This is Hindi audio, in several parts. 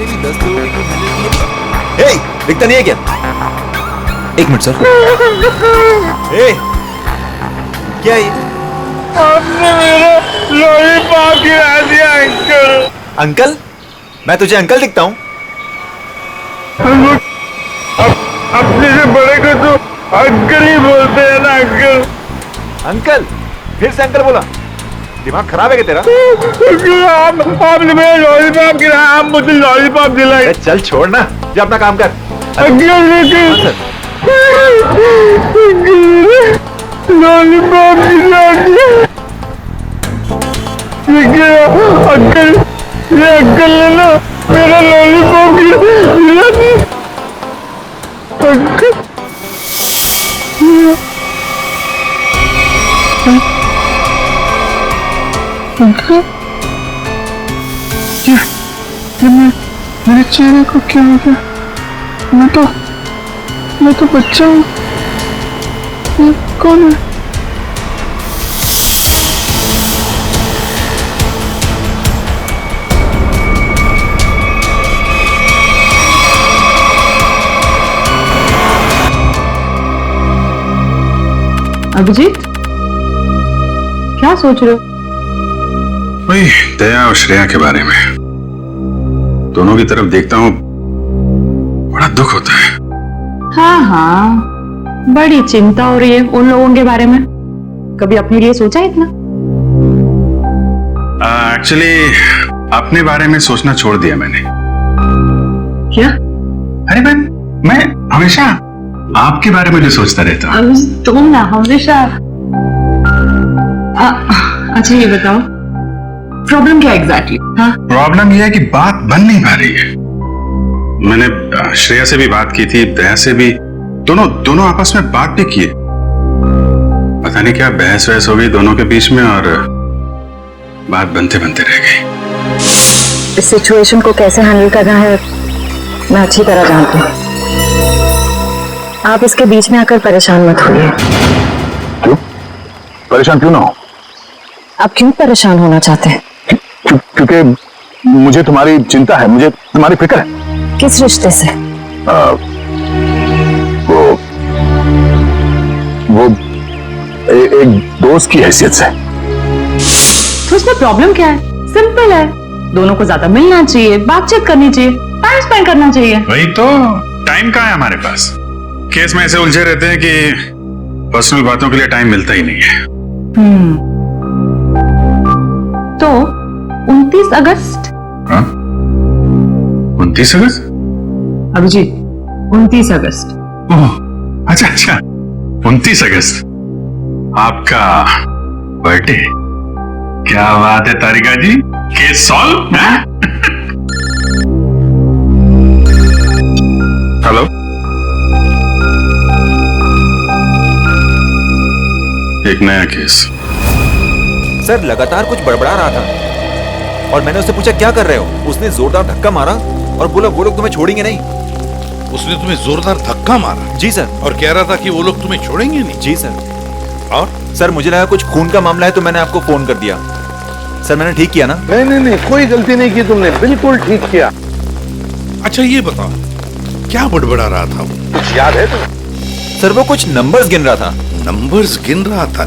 मैंने भी 10 लोगों को हैंडल किया। ए, दिखता नहीं है क्या? एक मिनट सर। ए, क्या ये? आपने मेरा लॉलीपॉप गिरा दिया अंकल। अंकल? मैं तुझे अंकल दिखता हूँ? अपने से बड़े को तो अंकल ही बोलते हैं ना अंकल। अंकल? फिर से अंकल बोला? दिमाग खराब है क्या तेरा? आपने मेरा लॉलीपॉप गिराया, आप मुझे लॉलीपॉप दिलाए। चल छोड़ ना, जा अपना काम कर। लॉलीपॉप अंकल, ये अंकल ने ना मेरा लॉलीपॉप गिरा दिया। अंकल अंकल, ये मेरे चेहरे को क्या हो गया? मैं तो बच्चा हूँ। ये कौन है? अभिजीत, क्या सोच रहे हो? वही दया और श्रेया के बारे में। दोनों की तरफ देखता हूँ, बड़ा दुख होता है। हाँ, बड़ी चिंता हो रही है उन लोगों के बारे में। कभी अपने लिए सोचा है इतना? एक्चुअली अपने बारे में सोचना छोड़ दिया मैंने। क्या? अरे मैं हमेशा आपके बारे में जो सोचता रहता हूँ। तुम ना हमेशा। अच्छा ये बताओ, प्रॉब्लम क्या एग्जैक्टली? हाँ, प्रॉब्लम यह है कि बात बन नहीं पा रही है। मैंने श्रेया से भी बात की थी, दया से भी, दोनों आपस में बात भी किए। पता नहीं क्या बहस वहस हो गई दोनों के बीच में और बात बनते बनते रह गई। इस सिचुएशन को कैसे हैंडल करना है मैं अच्छी तरह जानती हूँ। आप इसके बीच में आकर परेशान मत होइए। क्यों? परेशान क्यों ना हो? आप क्यों परेशान होना चाहते हैं? क्योंकि मुझे तुम्हारी चिंता है, मुझे तुम्हारी फिक्र है। किस रिश्ते से? वो एक दोस्त की हैसियत से। तो इसमें प्रॉब्लम क्या है? सिंपल है, दोनों को ज्यादा मिलना चाहिए, बातचीत करनी चाहिए, टाइम स्पेंड करना चाहिए। वही तो, टाइम कहाँ है हमारे पास? केस में ऐसे उलझे रहते हैं कि पर्सनल बातों के लिए टाइम मिलता ही नहीं है। तो 29 अगस्त? हाँ? 29 अगस्त? अभिजीत, 29 अगस्त। ओह, अच्छा 29 अगस्त आपका बर्थडे। क्या बात है तारिका जी, केस सॉल्व। हेलो, एक नया केस। सर लगातार कुछ बड़बड़ा रहा था और मैंने उससे पूछा क्या कर रहे हो? उसने जोरदार धक्का मारा और बोला वो लोग तुम्हें छोड़ेंगे नहीं। उसने तुम्हें जोरदार धक्का मारा? जी सर। और कह रहा था कि वो लोग तुम्हें छोड़ेंगे नहीं? जी सर। और सर मुझे लगा कुछ खून का मामला है तो मैंने आपको फोन कर दिया। सर मैंने ठीक किया ना? नहीं, कोई गलती नहीं की तुमने, बिल्कुल ठीक किया। अच्छा ये बताओ, क्या बड़बड़ा रहा था वो? कुछ याद है तुम्हें? सर वो कुछ नंबर्स गिन रहा था। नंबर्स गिन रहा था?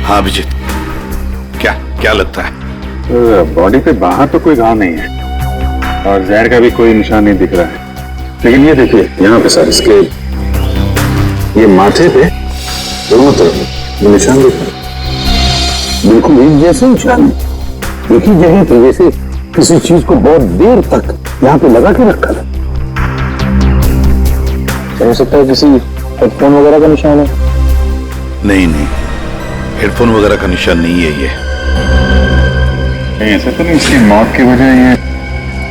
हाँ अभिजीत, क्या लगता है? बॉडी पे बाहर तो कोई घाव नहीं है और जहर का भी कोई निशान नहीं दिख रहा है, लेकिन ये देखिए यहाँ पे सर, इसके ये माथे पे दोनों तरफ ये निशान दिख रहा है, बिल्कुल एक जैसे निशान है। एक ही जगह पे जैसे किसी चीज को बहुत देर तक यहाँ पे लगा के रखा था। हो सकता है किसी हेडफोन वगैरह का निशान है। नहीं, हेडफोन वगैरह का निशान नहीं है ये। नहीं ऐसा तो नहीं इसकी मौत की वजह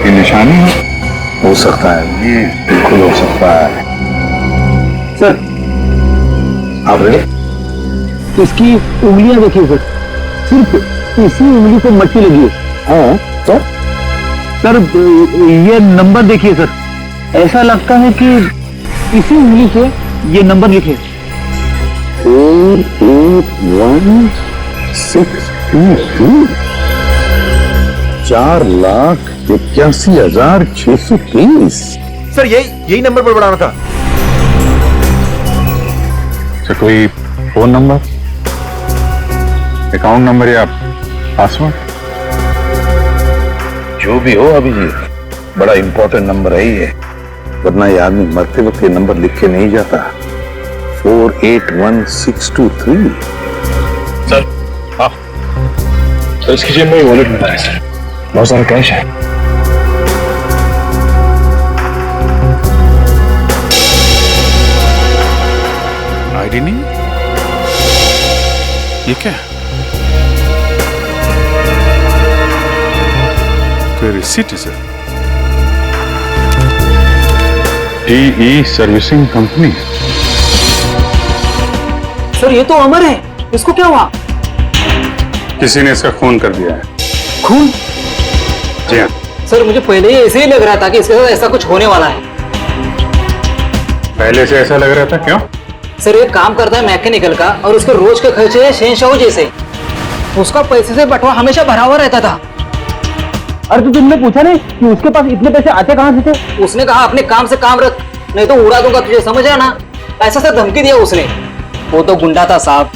ये निशानी हो सकता है, ये बिल्कुल हो सकता है। सर आप रेडी? इसकी उंगलियां देखिए सर, सिर्फ इसी उंगली को मट्टी लगी है। हाँ सर, ये नंबर देखिए सर, ऐसा लगता है कि इसी उंगली से ये नंबर लिखे। 48162 4,81,630। सर यही नंबर पर बढ़ाना था। सर कोई फोन नंबर, अकाउंट नंबर या पासवर्ड? जो भी हो अभी बड़ा इंपॉर्टेंट नंबर है ये, वरना ये आदमी मरते वक्त ये नंबर लिख के नहीं जाता। 481623। सर हाँ सर, इसकी जेब में वॉलेट मिला है सर, बहुत सारा कैश है। आईडी नहीं, ये क्या है? कोई रिसीट है sir? TE servicing company. Sir ये तो अमर है, इसको क्या हुआ? किसी ने इसका खून कर दिया है। खून? जी हाँ। सर मुझे पहले ही ऐसे ही लग रहा था कि इसके साथ ऐसा कुछ होने वाला है। पहले से ऐसा लग रहा था, क्यों? सर ये काम करता है मैकेनिकल का और उसके रोज के खर्चे हैं शहंशाह जैसे। उसका पैसे से बंटवा हमेशा भरा हुआ रहता था। अरे तो तुमने पूछा नहीं कि उसके पास इतने पैसे आते कहाँ से थे? उसने कहा अपने काम से काम रख, नहीं तो उड़ा दूंगा तुझे, समझ रहा ना? ऐसा से धमकी दिया उसने। वो तो गुंडा था साहब।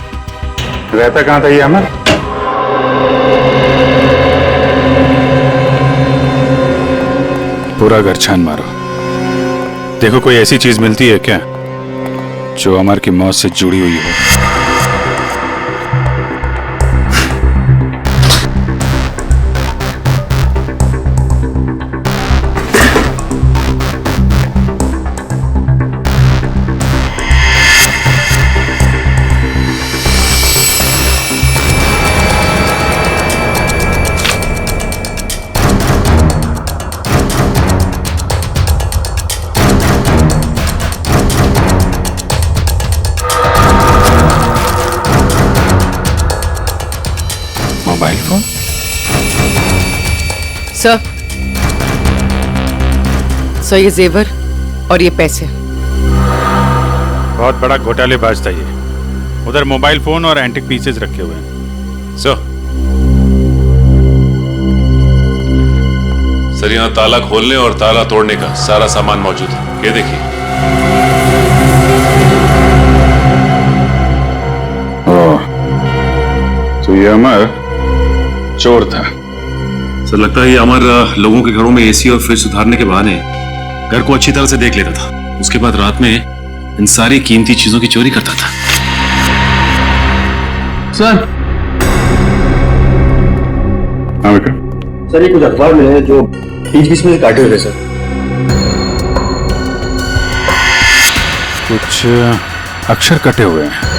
रहता कहाँ था ये अमर? पूरा घर छान मारो, देखो कोई ऐसी चीज मिलती है क्या जो अमर की मौत से जुड़ी हुई हो। Mobile phone? सर ये जेवर और ये पैसे। बहुत बड़ा घोटालेबाज था ये। उधर मोबाइल फोन और एंटिक पीसेस रखे हुए हैं। सर यहाँ ताला खोलने और ताला तोड़ने का सारा सामान मौजूद है, ये देखिए। तो ये अमर चोर था। सर लगता है ये अमर लोगों के घरों में एसी और फ्रिज सुधारने के बहाने घर को अच्छी तरह से देख लेता था। उसके बाद रात में इन सारी कीमती चीजों की चोरी करता था। सर हाँ बेटा। सर ये कुछ अखबार में है जो बीच में काटे हुए सर। कुछ अक्षर कटे हुए हैं।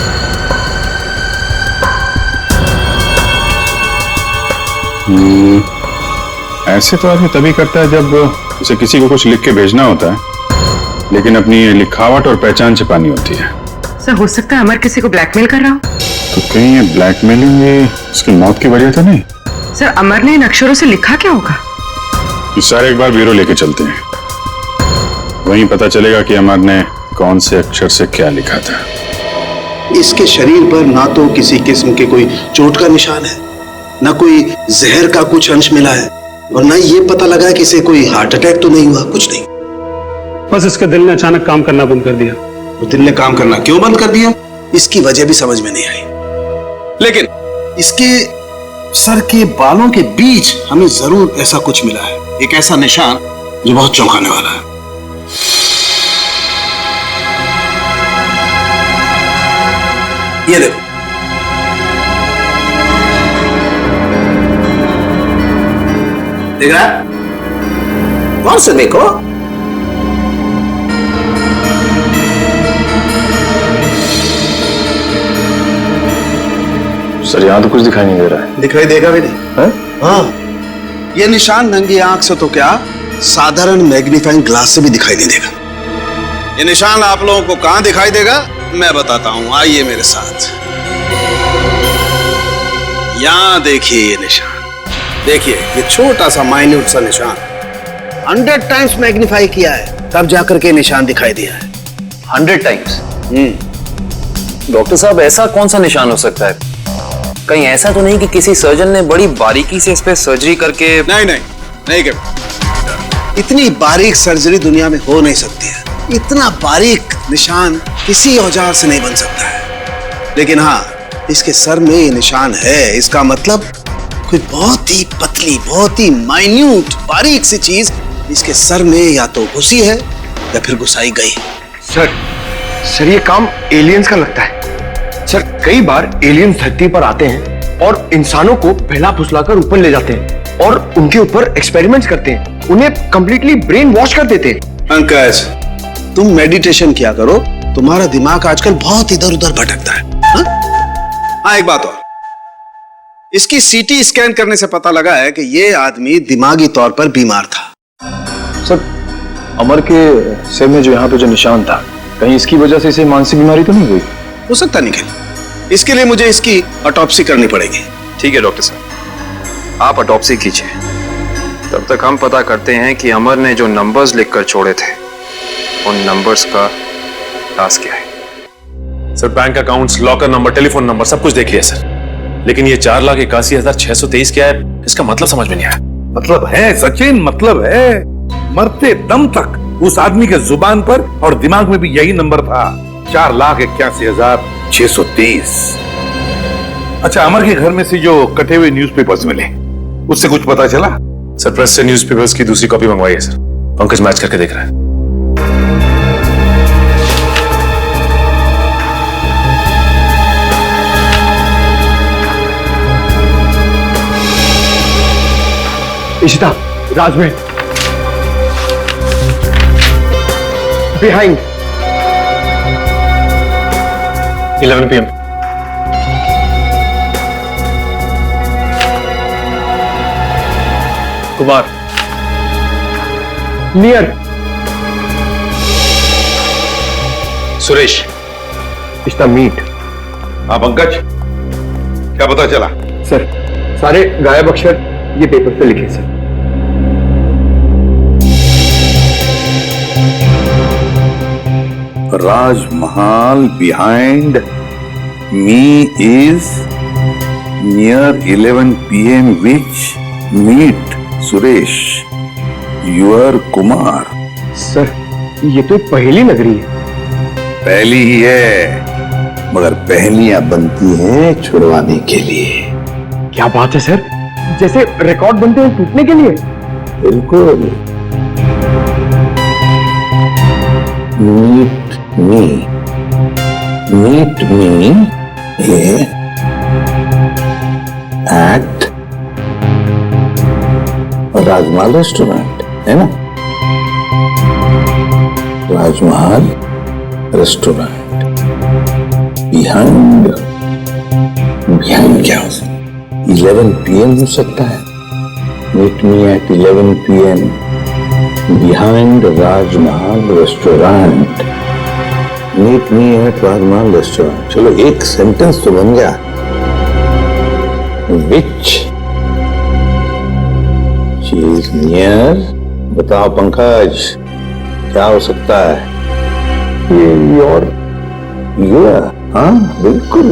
ऐसे तो आदमी तभी करता है जब उसे किसी को कुछ लिख के भेजना होता है, लेकिन अपनी लिखावट और पहचान छिपानी होती है। सर हो सकता है अमर किसी को ब्लैकमेल कर रहा हो। तो कहीं ये ब्लैकमेलिंग ये उसकी मौत की वजह तो नहीं? सर अमर ने इन अक्षरों से लिखा क्या होगा? ये सारे एक बार ब्यूरो लेके चलते हैं, वहीं पता चलेगा कि अमर ने कौन से अक्षर से क्या लिखा था। इसके शरीर पर ना तो किसी किस्म के कोई चोट का निशान है, ना कोई जहर का कुछ अंश मिला है, और ना ये पता लगा कि इसे कोई हार्ट अटैक तो नहीं हुआ, कुछ नहीं। बस इसके दिल ने अचानक काम करना बंद कर दिया। तो दिल ने काम करना क्यों बंद कर दिया, इसकी वजह भी समझ में नहीं आई। लेकिन इसके सर के बालों के बीच हमें जरूर ऐसा कुछ मिला है, एक ऐसा निशान जो बहुत चौंकाने वाला है। ये देखो, देख रहा है? गौर से देखो। सर यहाँ तो कुछ दिखाई नहीं दे रहा है। दिखाई देगा भी नहीं। हाँ, ये निशान नंगी आंख से तो क्या, साधारण मैग्नीफाइंग ग्लास से भी दिखाई नहीं देगा। ये निशान आप लोगों को कहां दिखाई देगा मैं बताता हूं, आइए मेरे साथ। यहां देखिए ये निशान, देखिए ये छोटा सा माइन्यूट सा निशान 100 टाइम्स मैग्नीफाई किया है, तब जाकर के निशान दिखाई दिया है। 100 टाइम्स। डॉक्टर साहब, ऐसा कौन सा निशान हो सकता है? कहीं ऐसा तो नहीं कि किसी सर्जन ने बड़ी बारीकी से इस पे सर्जरी करके? नहीं नहीं नहीं कर, इतनी बारीक सर्जरी दुनिया में हो नहीं सकती है। इतना बारीक निशान किसी औजार से नहीं बन सकता है। लेकिन हाँ, इसके सर में ये निशान है, इसका मतलब कोई बहुत ही पतली, बहुत ही माइन्यूट, बारीक सी चीज इसके सर में या तो घुसी है या फिर घुसाई गई। सर ये काम एलियंस का लगता है। सर कई बार एलियंस धरती पर आते हैं और इंसानों को बहला फुसलाकर ऊपर ले जाते हैं और उनके ऊपर एक्सपेरिमेंट्स करते हैं, उन्हें कंप्लीटली ब्रेन वॉश कर देते हैं। पंकज, तुम मेडिटेशन किया करो, तुम्हारा दिमाग आजकल बहुत इधर उधर भटकता है। हाँ, एक बात और, इसकी सीटी स्कैन करने से पता लगा है कि ये आदमी दिमागी तौर पर बीमार था। सर, अमर के सिर में जो यहाँ पे जो निशान था, कहीं इसकी वजह से इसे मानसिक बीमारी तो नहीं हुई? हो सकता निखिल, इसके लिए मुझे इसकी ऑटोप्सी करनी पड़ेगी। ठीक है डॉक्टर साहब, आप ऑटोप्सी कीजिए। तब तक हम पता करते हैं कि अमर ने जो नंबर्स लिखकर छोड़े थे, उन नंबर्स का राज क्या है। Sir, bank accounts, locker number, telephone number सब कुछ देख लिया सर, लेकिन ये 4,81,623 क्या है, इसका मतलब समझ में नहीं आया। मतलब है सचिन, मतलब है। मरते दम तक उस आदमी के जुबान पर और दिमाग में भी यही नंबर था, 4,81,630। अच्छा, अमर के घर में से जो कटे हुए न्यूज़पेपर्स मिले, उससे कुछ पता चला? सर, प्रेस से न्यूज़पेपर्स की दूसरी कॉपी मंगवाई है सर, पंकज मैच करके देख रहा है। Ishita, Rajmahal, behind 11 PM। Kumar, near Suresh. Ishita, meet. हाँ पंकज, क्या पता चला? सर, सारे गायब अक्षर ये पेपर पे लिखे sir. Rajmahal behind me is near 11 PM which meet Suresh, your Kumar। Sir, ये तो एक पहेली लग रही है। पहली ही है, मगर पहेलियां बनती हैं छुड़वाने के लिए। क्या बात है सर, जैसे रिकॉर्ड बनते हैं टूटने के लिए। बिल्कुल। meet me at Rajmahal restaurant, है ना? राजमहल रेस्टोरेंट बिहाइंड क्या हो सकता? 11 PM हो सकता है। Meet me at 11 PM behind Rajmahal restaurant. Meet me at Rajmahal restaurant. चलो, एक सेंटेंस तो बन गया। विच चीज नियर, बताओ पंकज, क्या हो सकता है? ये योर, हाँ बिल्कुल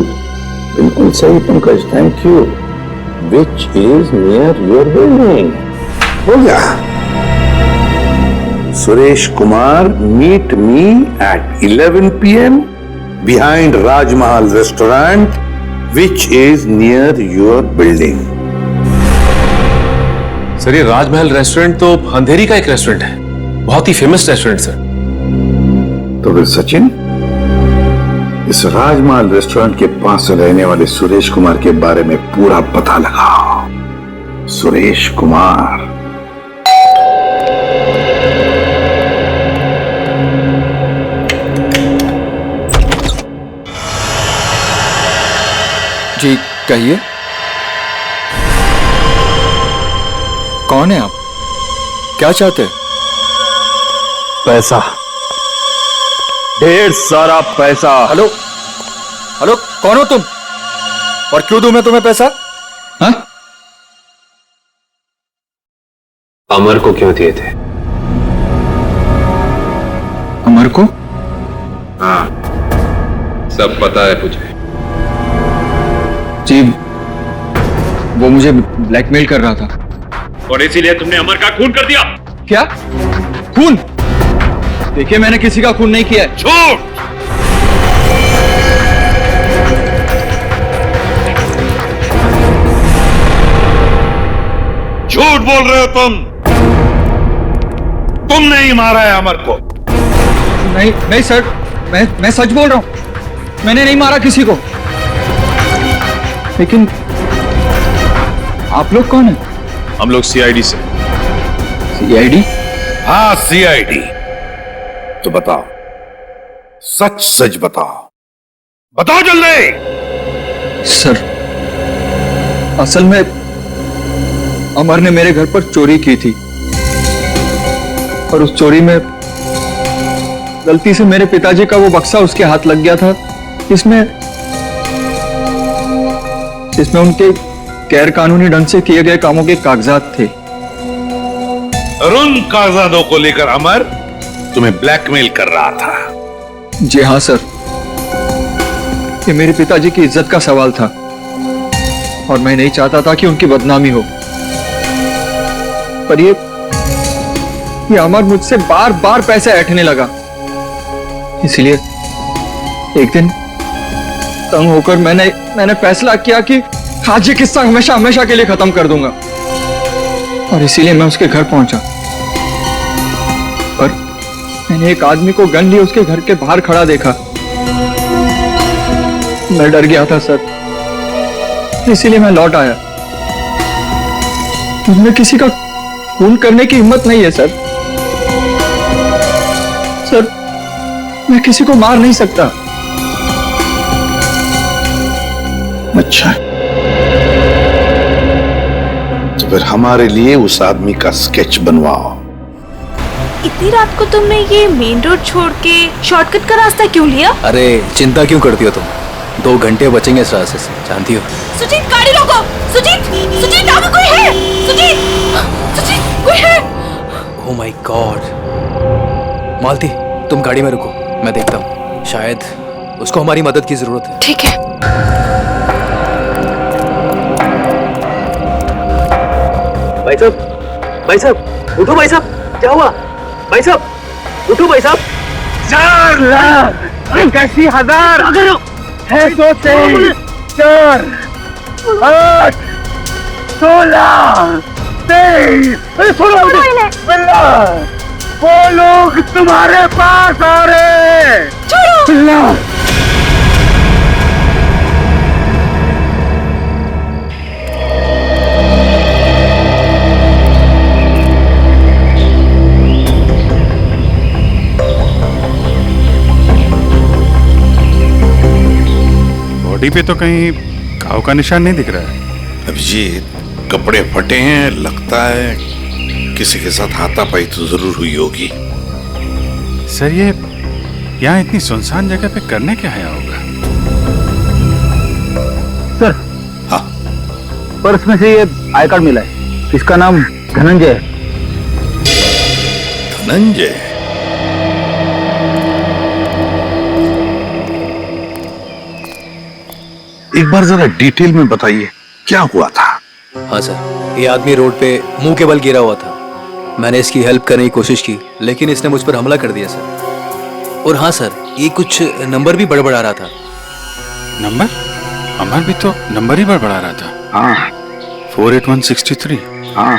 बिल्कुल सही Pankaj, thank you. Which is near your building. हो गया। Suresh Kumar, meet me at 11 PM behind Rajmahal restaurant which is near your building. Sir, ये राजमहल रेस्टोरेंट तो अंधेरी का एक रेस्टोरेंट है, बहुत ही फेमस रेस्टोरेंट सर। तो फिर सचिन, इस राजमहल रेस्टोरेंट के पास रहने वाले सुरेश कुमार के बारे में पूरा पता लगाओ। सुरेश कुमार। जी कहिए, कौन है आप? क्या चाहते हैं? पैसा, ढेर सारा पैसा। हेलो हेलो, कौन हो तुम और क्यों दूं मैं तुम्हें पैसा? हाँ? अमर को क्यों दिए थे? अमर को? सब पता है मुझे। जी, वो मुझे ब्लैकमेल कर रहा था। और इसीलिए तुमने अमर का खून कर दिया? क्या खून? देखिए, मैंने किसी का खून नहीं किया है। झूठ! झूठ बोल रहे हो तुम। तुमने ही मारा है अमर को। नहीं नहीं सर, मैं सच बोल रहा हूं। मैंने नहीं मारा किसी को। लेकिन आप लोग कौन हैं? हम लोग सीआईडी से। सीआईडी? हाँ, सीआईडी। तो बताओ, सच सच बताओ, बताओ जल्दी। सर, असल में अमर ने मेरे घर पर चोरी की थी और उस चोरी में गलती से मेरे पिताजी का वो बक्सा उसके हाथ लग गया था, जिसमें उनके गैर कानूनी ढंग से किए गए कामों के कागजात थे। और उन कागजातों को लेकर अमर तुम्हें ब्लैकमेल कर रहा था। जी हाँ सर, ये मेरे पिताजी की इज्जत का सवाल था और मैं नहीं चाहता था कि उनकी बदनामी हो। पर ये अमर मुझसे बार बार पैसे ऐंठने लगा। इसलिए एक दिन तंग होकर मैंने फैसला किया कि आज ये किस्सा हमेशा हमेशा के लिए खत्म कर दूंगा। और इसीलिए मैं उसके घर पहुंचा। पर मैंने एक आदमी को गन लिए उसके घर के बाहर खड़ा देखा। मैं डर गया था सर, इसीलिए मैं लौट आया। मुझमें किसी का खून करने की हिम्मत नहीं है सर। सर, मैं किसी को मार नहीं सकता। अच्छा, तो फिर हमारे लिए उस आदमी का स्केच बनवाओ। इतनी रात को तुमने ये मेन रोड छोड़ के शॉर्टकट का रास्ता क्यों लिया? अरे चिंता क्यों करती हो तुम? 2 घंटे बचेंगे इस रास्ते से, जानती हो। सुजीत, गाड़ी रोको। सुजीत, सुजीत, आगे कोई है? सुजीत, सुजीत, कोई है? Oh my God. मालती, तुम गाड़ी में रुको, मैं देखता हूँ। शायद उसको हमारी मदद की जरूरत है। ठीक है। भाई साहब, उठो भाई साहब, क्या हुआ? भाई साहब, उठो भाई साहब। 4 लाख 81,000 623 4 8 16 23। अरे सुनो बिल्ला, वो लोग तुम्हारे पास आ रहे। छोड़ो बिल्ला। बॉडी पे तो कहीं घाव का निशान नहीं दिख रहा है। अभिजीत, कपड़े फटे हैं, लगता है किसी के साथ हाथापाई तो जरूर हुई होगी। सर, ये यहाँ इतनी सुनसान जगह पे करने क्या आया होगा? सर, हाँ, पर्स में से ये आई कार्ड मिला है। इसका नाम धनंजय है। धनंजय? एक बार जरा डिटेल में बताइए, क्या हुआ था? हाँ सर, ये आदमी रोड पे मुंह के बल गिरा हुआ था। मैंने इसकी हेल्प करने की कोशिश की, लेकिन इसने मुझ पर हमला कर दिया सर। और हाँ सर, ये कुछ नंबर भी बड़बड़ा रहा था। नंबर? अमर भी तो नंबर ही बड़बड़ा रहा था। हाँ 48163। हाँ,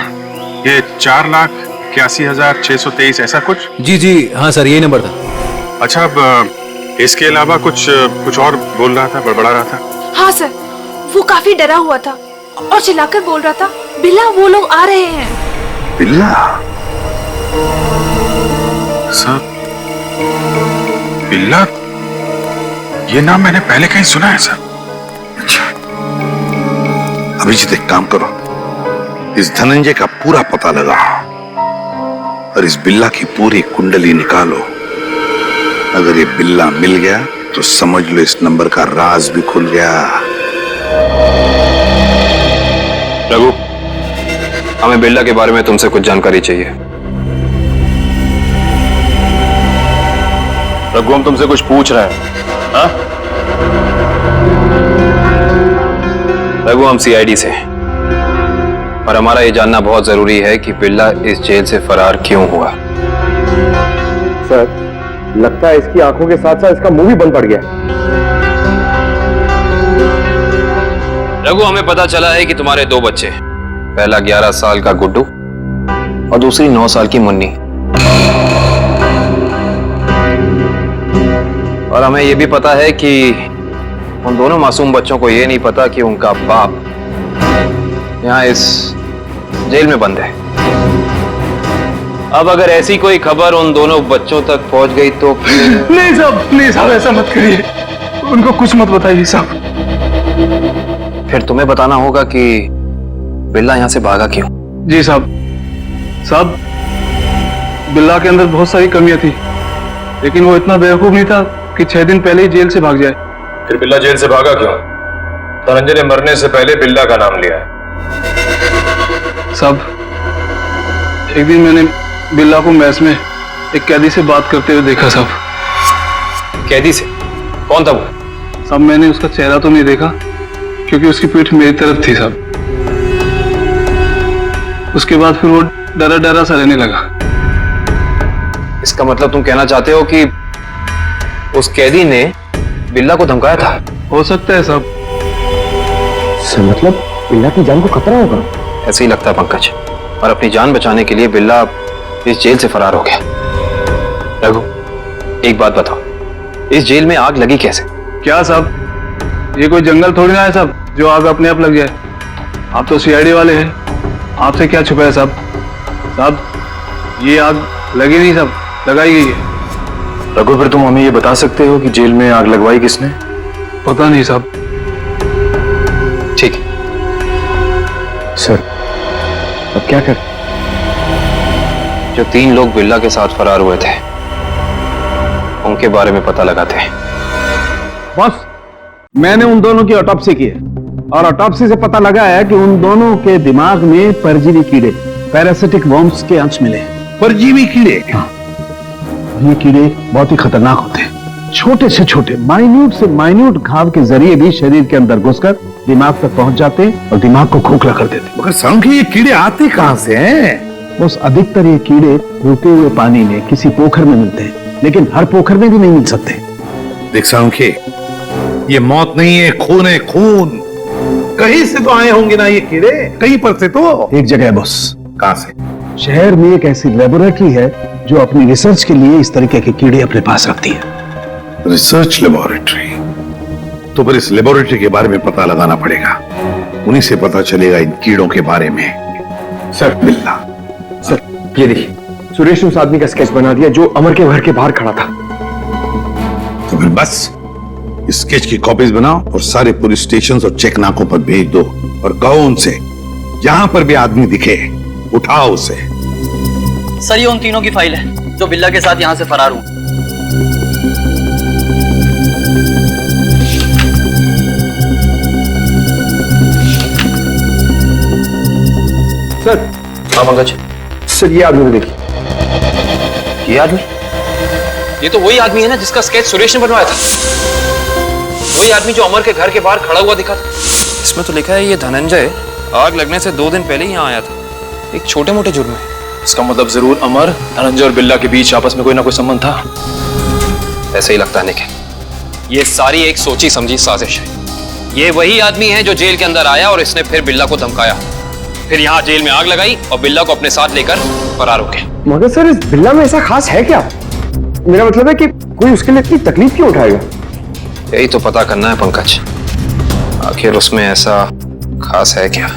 ये 4,81,623 ऐसा कुछ? जी जी हाँ सर, यही नंबर था। अच्छा, अब इसके अलावा कुछ और बोल रहा था, बड़बड़ा रहा था? हाँ सर, वो काफी डरा हुआ था और चिल्लाकर बोल रहा था, बिल्ला वो लोग आ रहे हैं। बिल्ला? सर, बिल्ला, ये नाम मैंने पहले कहीं सुना है सर। अच्छा, अभिजीत एक काम करो, इस धनंजय का पूरा पता लगाओ और इस बिल्ला की पूरी कुंडली निकालो। अगर ये बिल्ला मिल गया तो समझ लो इस नंबर का राज भी खुल गया। रघु, हमें बिल्ला के बारे में तुमसे कुछ जानकारी चाहिए। रघु, हम तुमसे कुछ पूछ रहे हैं। हाँ? रघु, हम सीआईडी से हैं और हमारा ये जानना बहुत जरूरी है कि बिल्ला इस जेल से फरार क्यों हुआ। सर, लगता है इसकी आंखों के साथ साथ इसका मुंह भी बंद पड़ गया। रघु, हमें पता चला है कि तुम्हारे दो बच्चे, पहला 11 साल का गुड्डू और दूसरी 9 साल की मुन्नी, और हमें यह भी पता है कि उन दोनों मासूम बच्चों को यह नहीं पता कि उनका बाप यहां इस जेल में बंद है। अब अगर ऐसी कोई खबर उन दोनों बच्चों तक पहुंच गई तो नहीं साहब, ऐसा मत करिए, उनको कुछ मत बताइए साहब। फिर तुम्हें बताना होगा कि बिल्ला यहां से भागा क्यों। जी साहब, बिल्ला के अंदर बहुत सारी कमियां थी, लेकिन वो इतना बेवकूफ नहीं था कि 6 दिन पहले ही जेल से भाग जाए। फिर बिल्ला जेल से भागा क्यों? धनंजय ने मरने से पहले बिल्ला का नाम लिया है। साहब, एक दिन मैंने बिल्ला को मैस में एक कैदी से बात करते हुए देखा साहब। कैदी से? कौन था वो? साहब, मैंने उसका चेहरा तो नहीं देखा क्योंकि उसकी पीठ मेरी तरफ थी साहब। उसके बाद फिर वो डरा डरा सा रहने लगा। इसका मतलब तुम कहना चाहते हो कि उस कैदी ने बिल्ला को धमकाया था? हो सकता है साहब। सर, मतलब बिल्ला की जान को खतरा होगा? ऐसे ही लगता है पंकज, और अपनी जान बचाने के लिए बिल्ला इस जेल से फरार हो गया। रघु, एक बात बताओ, इस जेल में आग लगी कैसे? क्या साहब, ये कोई जंगल थोड़ी ना है साहब जो आग अपने आप लग जाए। आप तो सीआईडी वाले हैं, आपसे क्या छुपा है साहब? साहब, ये आग लगी नहीं साहब, लगाई गई है। रघु, फिर तुम हमें ये बता सकते हो कि जेल में आग लगवाई किसने? पता नहीं साहब। ठीक है सर, अब क्या कर? जो 3 लोग बिल्ला के साथ फरार हुए थे उनके बारे में पता लगाते हैं। बॉस, मैंने उन दोनों की ऑटोप्सी की है और ऑटोप्सी से पता लगा है कि उन दोनों के दिमाग में परजीवी कीड़े, पैरासिटिक वर्म्स के अंश मिले हैं। परजीवी कीड़े? हाँ, ये कीड़े बहुत ही खतरनाक होते हैं। छोटे से छोटे, माइन्यूट से माइन्यूट घाव के जरिए भी शरीर के अंदर घुसकर दिमाग तक पहुंच जाते हैं और दिमाग को खोखला कर देते हैं। मगर सांख्य, ये कीड़े आते कहां से हैं? बस अधिकतर ये कीड़े रुके हुए पानी में किसी पोखर में मिलते हैं, लेकिन हर पोखर में भी नहीं मिल सकते। देख सांख्य, ये मौत नहीं है, खून है, खून। कहीं से तो आए होंगे ना ये कीड़े, कहीं पर से तो। एक जगह है बॉस। कहां से? शहर में एक ऐसी लेबोरेटरी है जो अपनी रिसर्च के लिए इस तरीके के कीड़े अपने पास रखती है। Research laboratory? तो फिर इस लेबोरेटरी के बारे में पता लगाना पड़ेगा, उन्हीं से पता चलेगा इन कीड़ों के बारे में। सर, बिल्ला। सर, ये देखिए, सुरेश ने उस आदमी का स्केच बना दिया जो अमर के घर के बाहर खड़ा था। तो फिर बस स्केच की कॉपीज बनाओ और सारे पुलिस स्टेशन और चेक नाकों पर भेज दो और कहो उनसे जहां पर भी आदमी दिखे उठाओ उसे। सर, ये उन तीनों की फाइल है जो बिल्ला के साथ यहाँ से फरार हुए। सर। हाँ पंकज। सर, ये आदमी देखिए। ये आदमी? ये तो वही आदमी है ना जिसका स्केच सुरेश ने बनवाया था। वही आदमी जो अमर के घर के बाहर खड़ा हुआ दिखा था। इसमें तो लिखा है ये धनंजय आग लगने से 2 दिन पहले ही यहाँ आया था, एक छोटे मोटे जुर्म है। इसका मतलब जरूर अमर, धनंजय और बिल्ला के बीच आपस में कोई ना कोई संबंध था। ऐसे ही लगता है निखिल, ये सारी एक सोची समझी साजिश है। ये वही आदमी है जो जेल के अंदर आया और इसने फिर बिल्ला को धमकाया, फिर यहाँ जेल में आग लगाई और बिल्ला को अपने साथ लेकर फरार हो गया। मगर सर, इस बिल्ला में ऐसा खास है क्या? मेरा मतलब है कि कोई उसके लिए इतनी तकलीफ क्यों उठाएगा? यही तो पता करना है पंकज, आखिर उसमें ऐसा खास है क्या?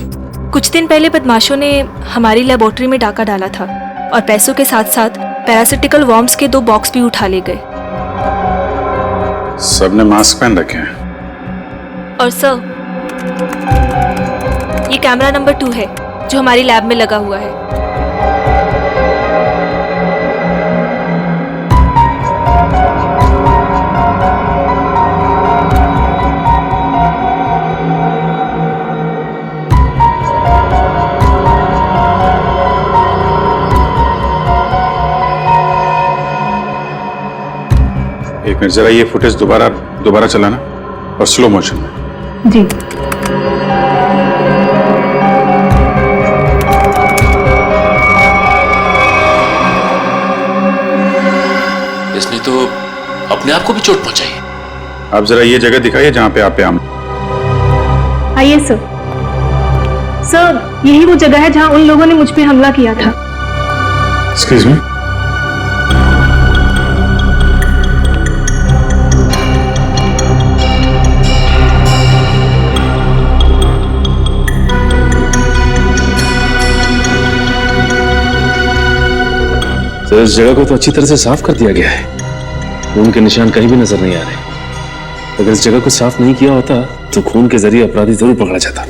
कुछ दिन पहले बदमाशों ने हमारी लेबोरेटरी में डाका डाला था और पैसों के साथ साथ पैरासिटिकल वर्म्स के 2 बॉक्स भी उठा ले गए। सबने मास्क पहन रखे हैं। और सर, ये कैमरा नंबर 2 है जो हमारी लैब में लगा हुआ है। एक मिनट, जरा ये फुटेज दोबारा चलाना और स्लो मोशन में। जी। अपने आप को भी चोट पहुंचाई है। आप जरा ये जगह दिखाइए जहां पे आप पे हम। आइए सर। सर, यही वो जगह है जहां उन लोगों ने मुझ पे हमला किया था। Excuse me. तो इस जगह को तो अच्छी तरह से साफ कर दिया गया है, खून के निशान कहीं भी नजर नहीं आ रहे। अगर इस जगह को साफ नहीं किया होता तो खून के जरिए अपराधी जरूर पकड़ा जाता।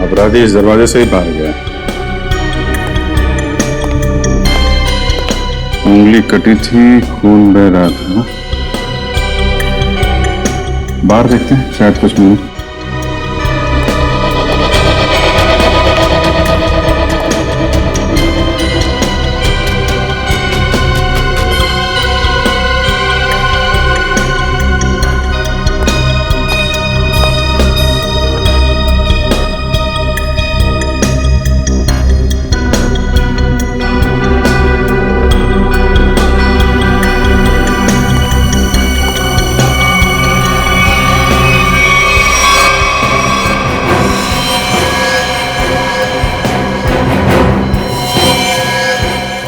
अपराधी इस दरवाजे से ही बाहर गया। उंगली कटी थी, खून बह रहा था। बाहर देखते हैं, शायद कुछ मिले।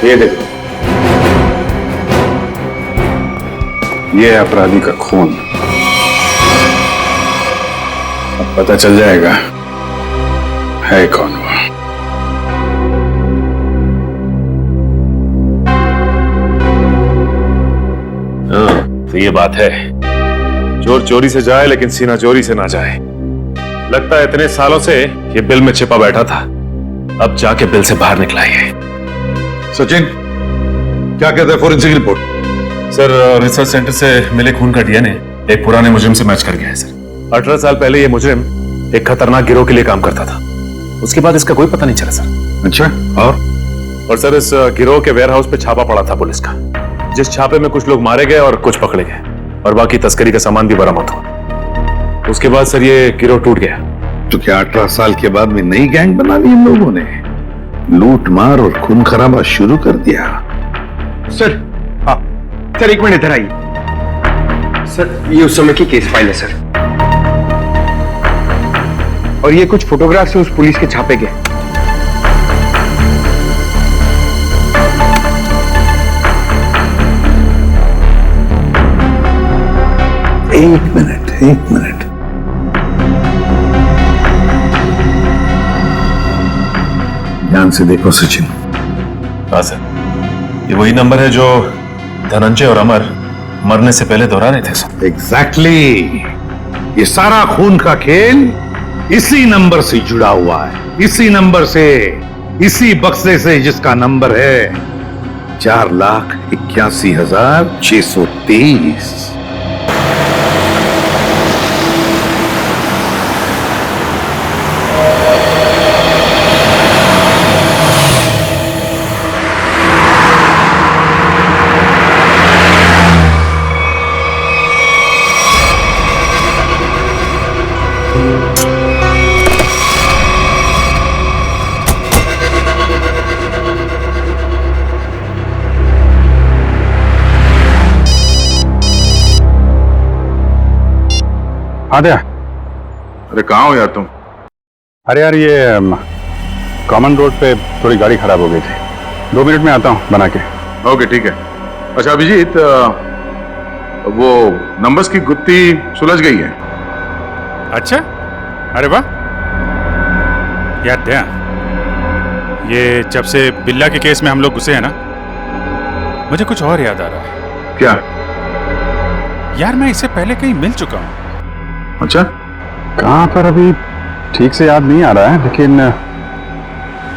ये देखो, ये है अपराधी का खून। अब पता चल जाएगा है कौन वो। तो ये बात है, चोर चोरी से जाए लेकिन सीना चोरी से ना जाए। लगता है इतने सालों से ये बिल में छिपा बैठा था, अब जाके बिल से बाहर निकला है। सचिन, क्या कहते हैं forensic report? Sir, research centre से मिले खून का डीएनए एक पुराने मुजरिम से मैच कर गया है सर। 18 साल पहले ये मुजरिम एक खतरनाक गिरोह के लिए काम करता था, उसके बाद इसका कोई पता नहीं चला सर। अच्छा, और सर इस गिरोह के वेयर हाउस पे छापा पड़ा था पुलिस का, जिस छापे में कुछ लोग मारे गए और कुछ पकड़े गए और बाकी तस्करी का सामान भी बरामद हुआ। उसके बाद सर ये गिरोह टूट गया। तो क्या 18 साल के बाद में नई गैंग बना ली इन लोगों ने? लूट मार और खून खराबा शुरू कर दिया। सर, हाँ सर, एक मिनट इधर आइए। सर, ये उस समय की केस फाइल है सर, और ये कुछ फोटोग्राफ से उस पुलिस के छापे गए। एक मिनट। ध्यान से देखो सचिन। हाँ सर, ये वही नंबर है जो धनंजय और अमर मरने से पहले दोहरा रहे थे सर। एग्जैक्टली। ये सारा खून का खेल इसी नंबर से जुड़ा हुआ है, इसी नंबर से, इसी बक्से से जिसका नंबर है 4,81,630। आद्या, अरे कहाँ हो यार तुम? अरे यार, ये कॉमन रोड पे थोड़ी गाड़ी खराब हो गई थी, 2 मिनट में आता हूँ बना के। ओके, ठीक है। अच्छा अभिजीत, वो नंबर्स की गुत्थी सुलझ गई है। अच्छा, अरे वाह यार दया, ये जब से बिल्ला के केस में हम लोग घुसे हैं ना, मुझे कुछ और याद आ रहा है। क्या? यार मैं इससे पहले कहीं मिल चुका हूँ। अच्छा, कहाँ पर अभी ठीक से याद नहीं आ रहा है, लेकिन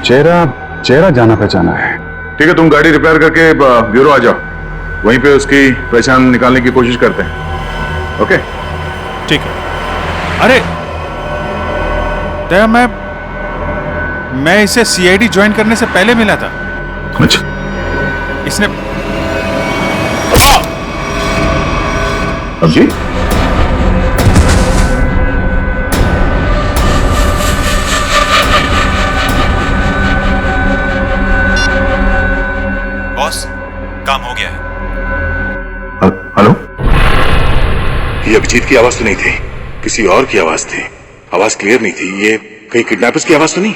चेहरा जाना पहचाना है। ठीक है, तुम गाड़ी रिपेयर करके ब्यूरो आ जाओ, वहीं पे उसकी पहचान निकालने की कोशिश करते हैं। ओके, ठीक है। अरे दया, मैं इसे सीआईडी ज्वाइन करने से पहले मिला था। अच्छा, इसने अभिजीत, बॉस, काम हो गया है। हेलो, ये अभिजीत की आवाज तो नहीं थी, किसी और की आवाज थी। आवाज क्लियर नहीं थी। ये कहीं किडनैपर्स की आवाज तो नहीं?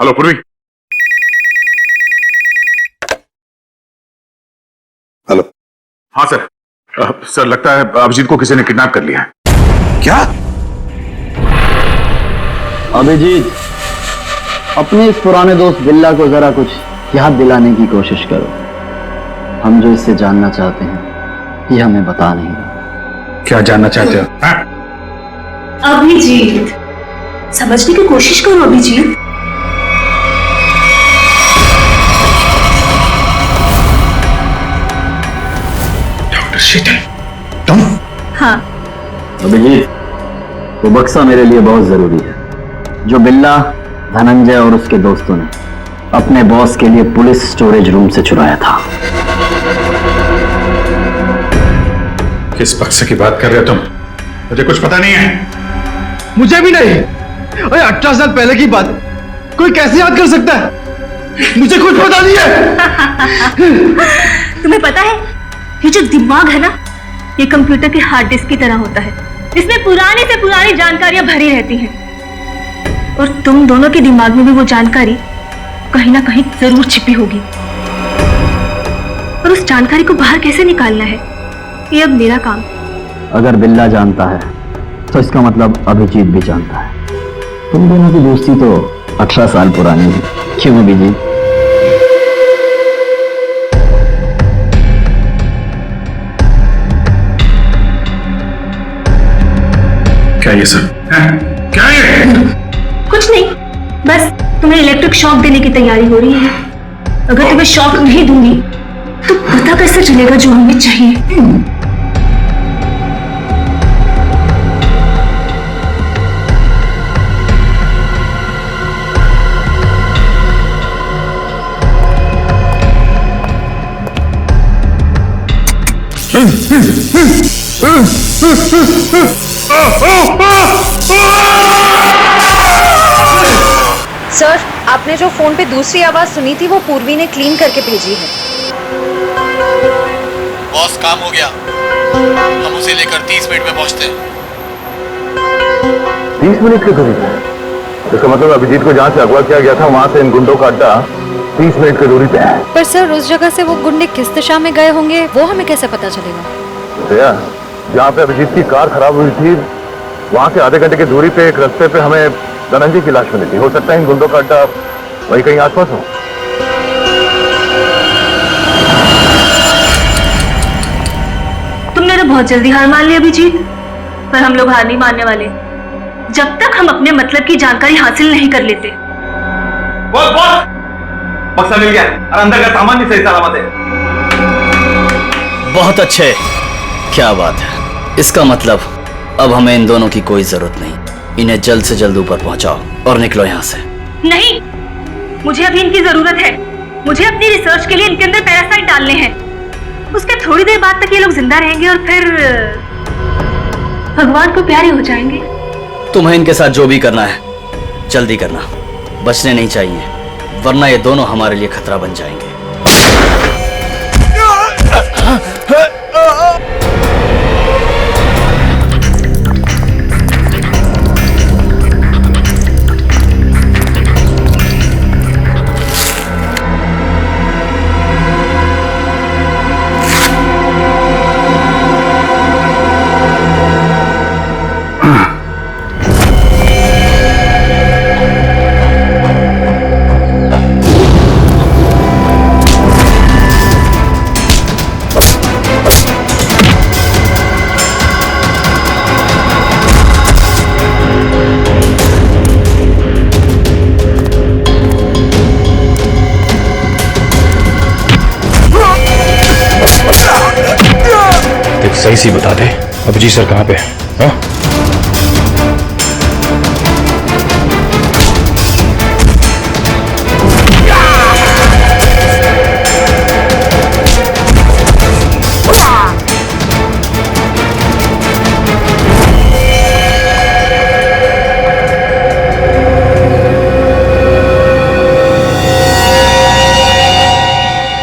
हेलो पूर्वी। हेलो। हाँ सर। सर लगता है अभिजीत को किसी ने किडनैप कर लिया है। क्या? अभिजीत, अपने इस पुराने दोस्त बिल्ला को जरा कुछ याद दिलाने की कोशिश करो। हम जो इससे जानना चाहते हैं ये हमें बता नहीं रहा। क्या जानना चाहते हो? अभिजीत, समझने की कोशिश करो अभिजीत। डॉक्टर शीतल, तुम? हाँ। अभिजीत, वो बक्सा मेरे लिए बहुत जरूरी है जो बिल्ला, धनंजय और उसके दोस्तों ने अपने बॉस के लिए पुलिस स्टोरेज रूम से चुराया था। किस बक्से की बात कर रहे हो तुम? मुझे कुछ पता नहीं है। मुझे भी नहीं। अरे 18 साल पहले की बात कोई कैसे याद कर सकता है? मुझे कुछ पता नहीं है। तुम्हें पता है, ये जो दिमाग है ना, ये कंप्यूटर के हार्ड डिस्क की तरह होता है। इसमें पुरानी से पुरानी जानकारियां भरी रहती हैं। और तुम दोनों के दिमाग में भी वो जानकारी कहीं ना कहीं जरूर छिपी होगी। और उस जानकारी को बाहर कैसे निकालना है, ये अब मेरा काम। अगर बिल्ला जानता है तो इसका मतलब अभिजीत भी जानता है। तुम दोनों की दोस्ती तो 18 साल पुरानी है, क्यों अभिजीत? क्या ये सब? क्या ये? कुछ नहीं, बस तुम्हें इलेक्ट्रिक शॉक देने की तैयारी हो रही है। अगर तुम्हें शॉक नहीं दूंगी तो पता कैसे चलेगा जो हमें चाहिए? सर, आपने जो फोन पे दूसरी आवाज सुनी थी वो पूर्वी ने क्लीन करके भेजी है। बॉस, काम हो गया। हम उसे लेकर 30 मिनट में पहुंचते हैं। 30 मिनट की दूरी पे? इसका मतलब अभिजीत को जहाँ से अगवा किया गया था वहां से इन गुंडों का अड्डा 30 मिनट की दूरी पे है। पर सर, उस जगह से वो गुंडे किस दिशा में गए होंगे वो हमें कैसे पता चलेगा? जहाँ पे अभिजीत की कार खराब हुई थी वहां से आधे घंटे की दूरी पे एक रास्ते पे हमें धनंजय की लाश मिली थी। हो सकता है इन गुंडों का अड्डा वही कहीं आसपास हो। तुमने तो बहुत जल्दी हार मान ली अभिजीत, पर हम लोग हार नहीं मानने वाले जब तक हम अपने मतलब की जानकारी हासिल नहीं कर लेते। बॉस, बक्सा मिल गया और अंदर का सामान भी सही सलामत है। बहुत अच्छे, क्या बात है। इसका मतलब अब हमें इन दोनों की कोई जरूरत नहीं। इन्हें जल्द से जल्द ऊपर पहुंचाओ और निकलो यहाँ से। नहीं, मुझे अभी इनकी जरूरत है। मुझे अपनी रिसर्च के लिए इनके अंदर पैरासाइट डालने हैं। उसके थोड़ी देर बाद तक ये लोग जिंदा रहेंगे और फिर भगवान को प्यारे हो जाएंगे। तुम्हें इनके साथ जो भी करना है जल्दी करना, बचने नहीं चाहिए, वरना ये दोनों हमारे लिए खतरा बन जाएंगे। सही सी बता दे, अभिजीत सर कहाँ पे है? हाँ?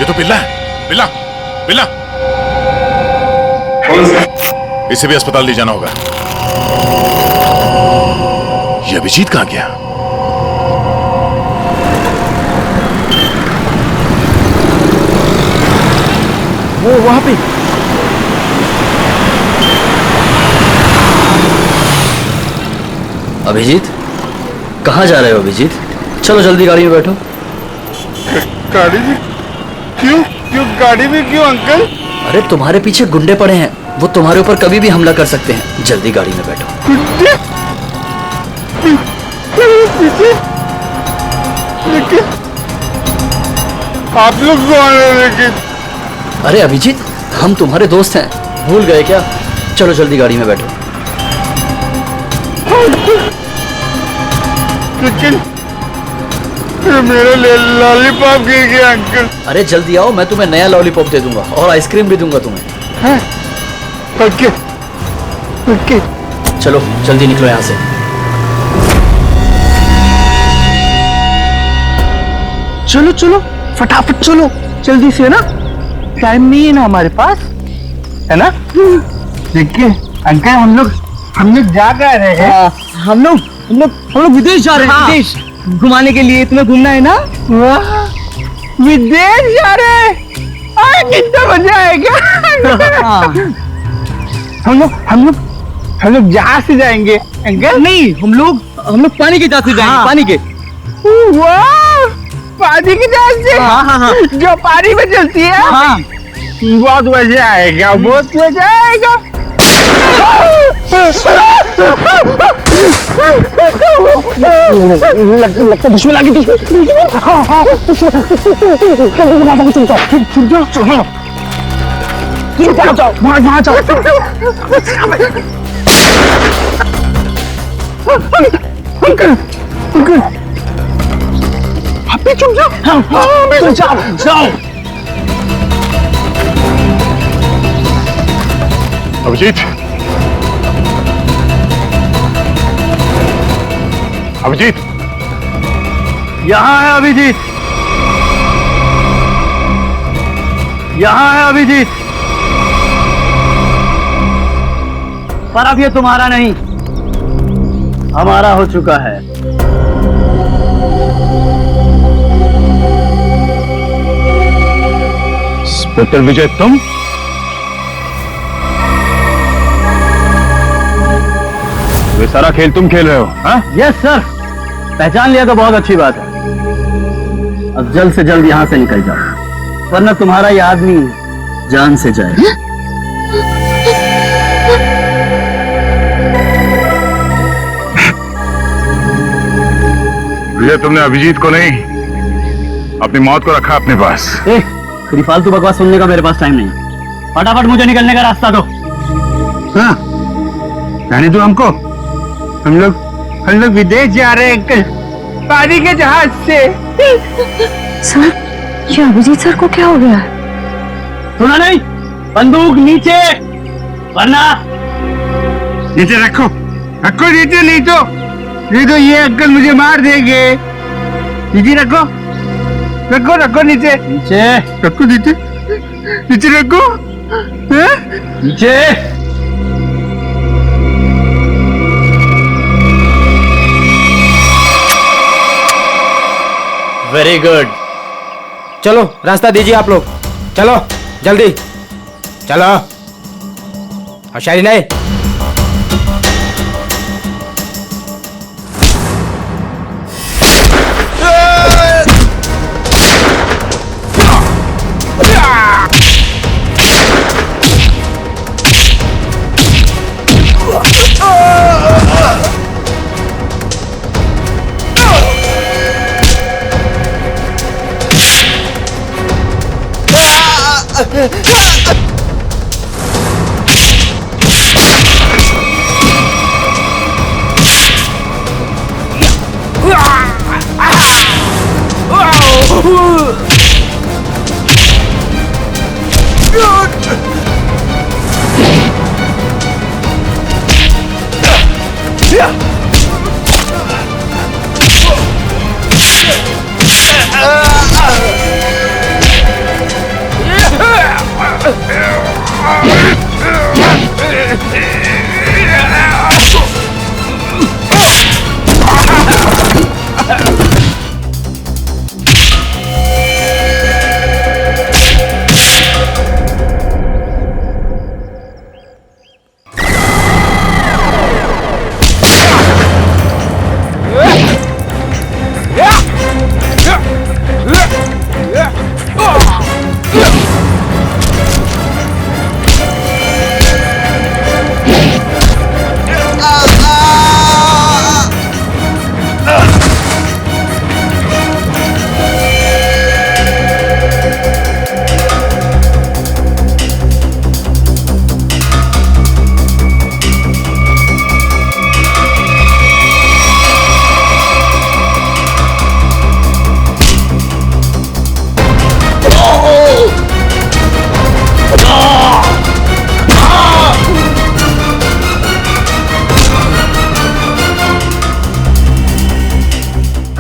ये तो बिल्ला है। बिल्ला बिल्ला, इसे भी अस्पताल ले जाना होगा। ये अभिजीत कहां गया? वो वहां पे। अभिजीत, कहाँ जा रहे हो अभिजीत? चलो जल्दी गाड़ी में बैठो। गाड़ी में क्यों? क्यों गाड़ी में क्यों अंकल? अरे तुम्हारे पीछे गुंडे पड़े हैं, वो तुम्हारे ऊपर कभी भी हमला कर सकते हैं। जल्दी गाड़ी में बैठो। गुंडे? पीछे? लेकिन आप लोग कौन हैं? लेकिन अरे अभिजीत, हम तुम्हारे दोस्त हैं, भूल गए क्या? चलो जल्दी गाड़ी में बैठो। लेकिन मेरा लॉलीपॉप गिर गया अंकल। अरे जल्दी आओ, मैं तुम्हें नया लॉलीपॉप दे दूंगा और आइसक्रीम भी दूंगा तुम्हें। हैं? Okay okay. चलो जल्दी निकलो यहाँ से। चलो चलो फटाफट चलो, जल्दी से ना, टाइम नहीं है ना हमारे पास, है ना? देखिए अंकल, हम लोग जा कर रहे हैं। हम लोग विदेश जा रहे हैं। विदेश घुमाने के लिए, तुम्हें घूमना है ना? वाह, विदेश जा रहे हैं, कितना मजा आएगा। हम लोग जहाज से जाएंगे अंकल? नहीं, हम लोग पानी के जहाज से जाएंगे। पानी के। वाह, पानी की जहाज से? हाँ। जो पानी में चलती है? हाँ। बहुत मजा आएगा, बहुत मजा आएगा। लगता दुश्मन आ गई थी। जाओ वहां जाओ। अंकल आप भी चुप जाओ। जाओ। अभिजीत, अभिजीत, यहाँ है अभिजीत, यहाँ है अभिजीत। पर अब ये तुम्हारा नहीं, हमारा हो चुका है। इंस्पेक्टर विजय, तुम? ये सारा खेल तुम खेल रहे हो? हाँ? यस सर, पहचान लिया तो बहुत अच्छी बात है। अब जल्द से जल्द यहाँ से निकल जाओ, वरना तुम्हारा ये आदमी जान से जाए। विजय, तुमने अभिजीत को नहीं, अपनी मौत को रखा अपने पास। तेरी फालतू बकवास सुनने का मेरे पास टाइम नहीं। फटाफट मुझे निकलने का रास्ता दो। हाँ, जाने दो हमको। हम लोग विदेश जा रहे हैं अंकल, पानी के जहाज से। सर, ये अभिजीत सर को क्या हो गया? सुना नहीं? बंदूक नीचे, वरना नीचे रखो, रखो नीचे, नहीं तो ये अंकल मुझे मार देंगे। नीचे रखो, रखो नीचे। नीचे रखो, नीचे रखो। नीचे। Very good. चलो रास्ता दीजिए आप लोग, चलो जल्दी चलो। होशियारी नहीं।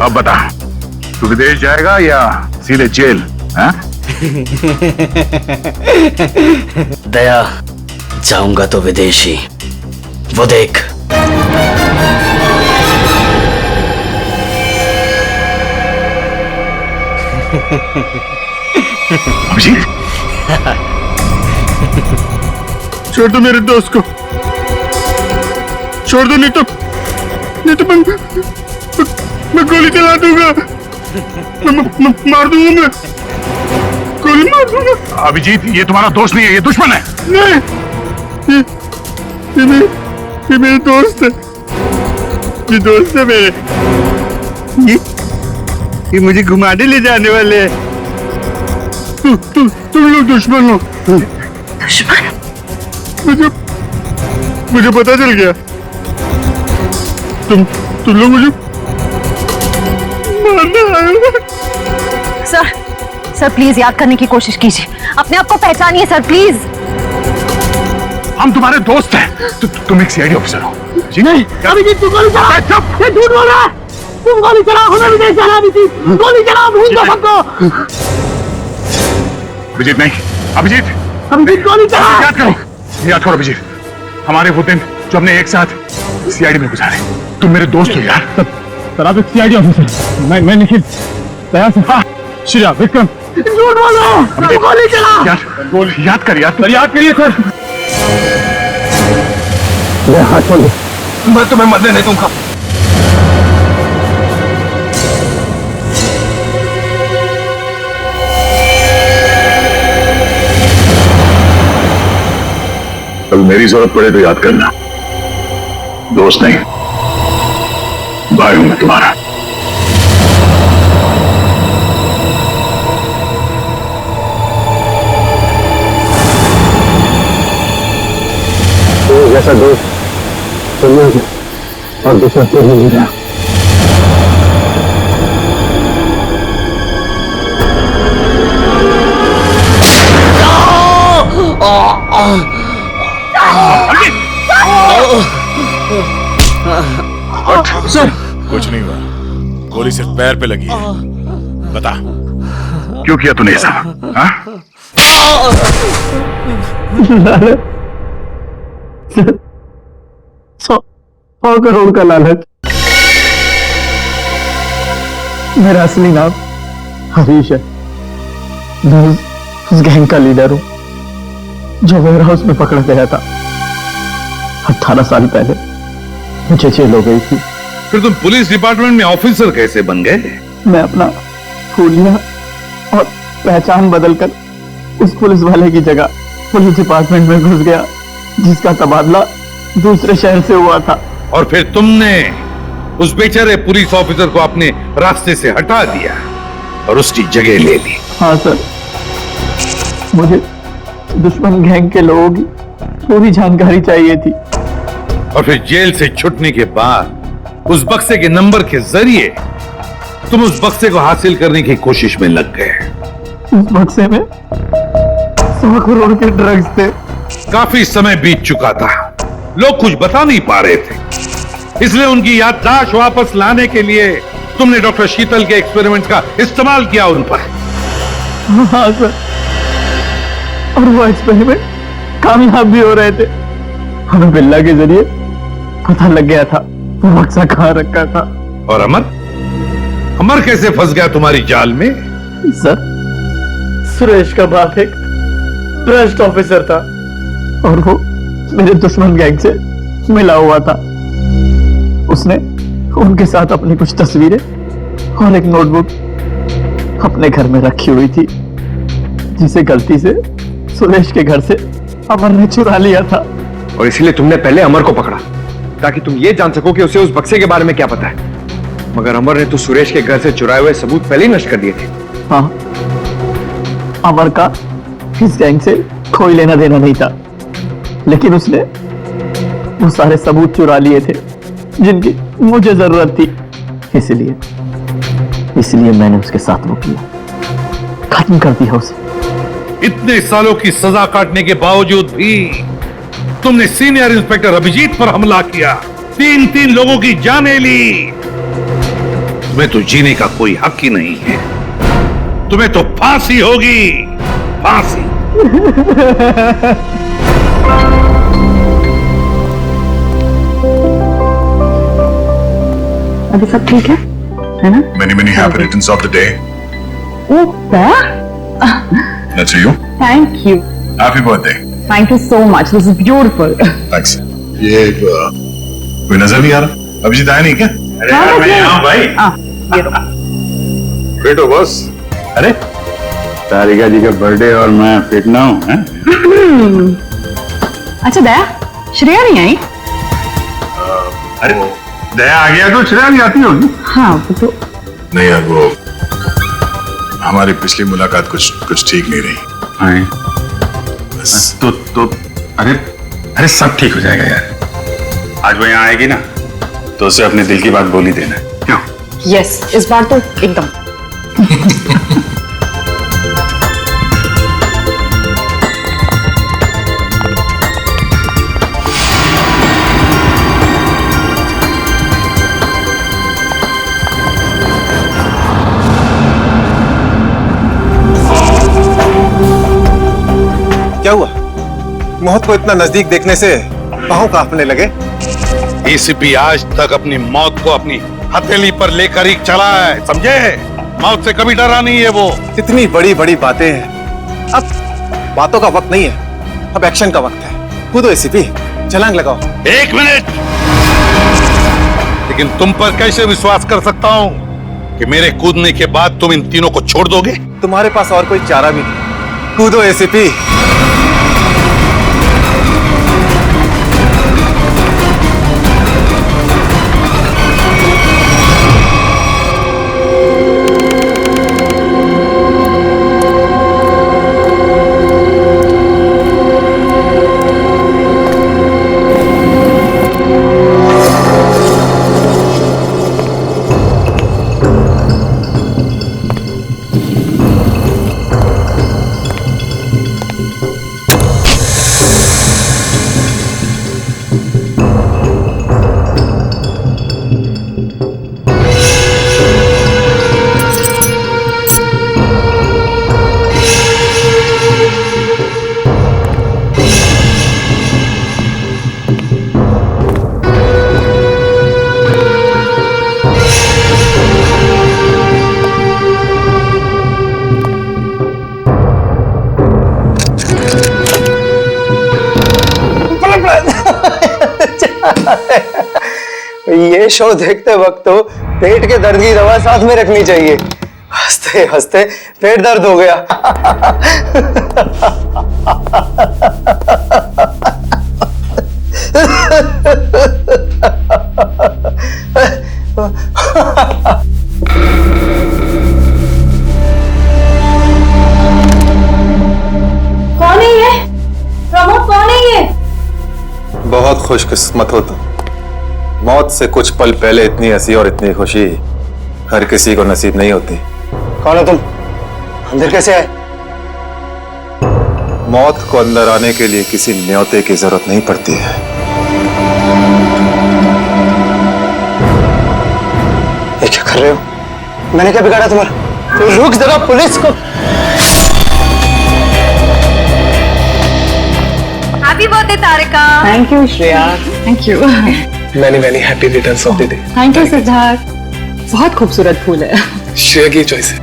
अब बता, तू विदेश जाएगा या सीधे जेल? हाँ? दया, जाऊंगा तो विदेशी, वो देख। अभिजीत, छोड़ दो मेरे दोस्त को, छोड़ दो, नहीं तो मैं गोली चला दूंगा, मैं मार दूंगा, मैं गोली मार दूंगा। अभिजीत, ये तुम्हारा दोस्त नहीं है, ये दुश्मन है। नहीं, ये मेरे दोस्त है, ये दोस्त है मेरे, ये मुझे घुमाने ले जाने वाले हैं। तुम लोग दुश्मन हो। दुश्मन? मुझे पता चल गया, तुम लोग मुझे मारने आए हो। सर प्लीज याद करने की कोशिश कीजिए, अपने आप को पहचानिए सर प्लीज। हम तुम्हारे दोस्त हैं। तुम एक सीआईडी ऑफिसर हो जी? नहीं। अभिजीत, तू गोली चला। ये झूठ बोल रहा है। तुम गोली चला, हमें विदेश जाना। अभिजीत, गोली चला, भूल दो सबको। अभिजीत नहीं, अभिजीत गोली चला। याद करो अभिजीत, हमारे वो दिन जो हमने एक साथ सीआईडी में गुजारे। तुम मेरे दोस्त हो यार। सर आप एक सीआईडी ऑफिसर, मैं निखिल, दया से, हाँ, श्रेया, विक्रम। झूठ बोल रहा है। गोली चला। याद कर यार, याद करिए सर। हाथ छोड़, मैं तुम्हें मरने नहीं दूंगा। कल मेरी जरूरत पड़े तो याद करना, दोस्त नहीं, भाई हूं मैं तुम्हारा। जैसा दोस्त सुनना और दूसरा कोई नहीं रहा। सर कुछ नहीं हुआ, गोली सिर्फ पैर पे लगी है। बता क्यों किया तूने ऐसा? हाँ? 100 करोड़ का लालच। मेरा असली नाम हरीश है, मैं उस गैंग का लीडर हूं जो वेयर हाउस में पकड़ा गया था। 18 साल पहले मुझे जेल हो गई थी। फिर तुम पुलिस डिपार्टमेंट में ऑफिसर कैसे बन गए? मैं अपना फूलिया और पहचान बदलकर उस पुलिस वाले की जगह पुलिस डिपार्टमेंट में घुस गया, जिसका तबादला दूसरे शहर से हुआ था। और फिर तुमने उस बेचारे पुलिस ऑफिसर को अपने रास्ते से हटा दिया और उसकी जगह ले ली। हाँ सर, मुझे दुश्मन गैंग के लोगों की पूरी जानकारी चाहिए थी। और फिर जेल से छूटने के बाद उस बक्से के नंबर के जरिए तुम उस बक्से को हासिल करने की कोशिश में लग गए। उस बक्से में 100 करोड़ के ड्रग्स थे। काफी समय बीत चुका था, लोग कुछ बता नहीं पा रहे थे, इसलिए उनकी याददाश्त वापस लाने के लिए तुमने डॉक्टर शीतल के एक्सपेरिमेंट का इस्तेमाल किया उन पर। हाँ सर, और वो एक्सपेरिमेंट कामयाब भी हो रहे थे। हमें बिल्ला के जरिए पता लग गया था वो बक्सा कहाँ रखा था। और अमर कैसे फंस गया तुम्हारी जाल में? सर, सुरेश का बाप एक ट्रस्ट ऑफिसर था और वो मेरे दुश्मन गैंग से मिला हुआ था। उसने उनके साथ अपनी कुछ तस्वीरें और एक नोटबुक अपने घर में रखी हुई थी, जिसे गलती से सुरेश के घर से अमर ने चुरा लिया था। और इसीलिए तुमने पहले अमर को पकड़ा ताकि तुम ये जान सको कि उसे उस बक्से के बारे में क्या पता है। मगर अमर ने तो सुरेश के घर से चुराए हुए सबूत पहले ही नष्ट कर दिए थे। हाँ, अमर का इस गैंग से कोई लेना देना नहीं था, लेकिन उसने वो सारे सबूत चुरा लिए थे जिनकी मुझे जरूरत थी। इसलिए मैंने उसके साथ वो किया, खत्म कर दिया उसे। इतने सालों की सजा काटने के बावजूद भी तुमने सीनियर इंस्पेक्टर अभिजीत पर हमला किया, 3 लोगों की जानें ली। तुम्हें तो जीने का कोई हक ही नहीं है। तुम्हें तो फांसी होगी, फांसी। अभी सब ठीक है ना? Many happy returns of the day. Oh, Daya? That's you. Thank you. Happy birthday. Thank you so much. This is beautiful. Thanks. ये कोई नजर नहीं आ रहा? अभिजीत आया नहीं क्या? अरे यार मैं यहाँ भाई। ये लो। बेटो बॉस। अरे तारिका जी का बर्थडे और मैं फिट ना हूँ, हैं? अच्छा दया, श्रेया नहीं आई? अरे दया आ गया तो श्रेया भी आती होगी। हाँ वो तो नहीं यार, वो हमारी पिछली मुलाकात कुछ ठीक नहीं रही। बस तो अरे सब ठीक हो जाएगा यार। आज वो यहाँ आएगी ना तो उसे अपने दिल की बात बोल ही देना। क्यों? यस, इस बार तो एकदम। क्या हुआ? मौत को इतना नजदीक देखने से पांव कांपने लगे। एसीपी आज तक अपनी मौत को अपनी हथेली पर लेकर ही चला है, समझे? मौत से कभी डरा नहीं है वो। इतनी बड़ी बड़ी बातें हैं, अब बातों का वक्त नहीं है, अब एक्शन का वक्त है। कूदो एसीपी, छलांग लगाओ। 1 मिनट। लेकिन तुम पर कैसे विश्वास कर सकता हूँ कि मेरे कूदने के बाद तुम इन तीनों को छोड़ दोगे? तुम्हारे पास और कोई चारा भी नहीं। कूदो एसीपी। ये शो देखते वक्त तो पेट के दर्द की दवा साथ में रखनी चाहिए। हंसते हंसते पेट दर्द हो गया। कौन है ये? प्रमोद कौन है ये? बहुत खुशकिस्मत हो तुम। मौत से कुछ पल पहले इतनी हंसी और इतनी खुशी हर किसी को नसीब नहीं होती। कौन हो तुम? अंदर कैसे आए? मौत को अंदर आने के लिए किसी न्योते की जरूरत नहीं पड़ती है। ये क्या कर रहे हो? मैंने क्या बिगाड़ा तुम्हारा? तो रुक जरा, पुलिस को। Happy birthday Tarika. Thank you Shreya, thank you. Many happy returns of the day. Thank you Siddharth, बहुत खूबसूरत फूल है। श्रेया की चॉइस है।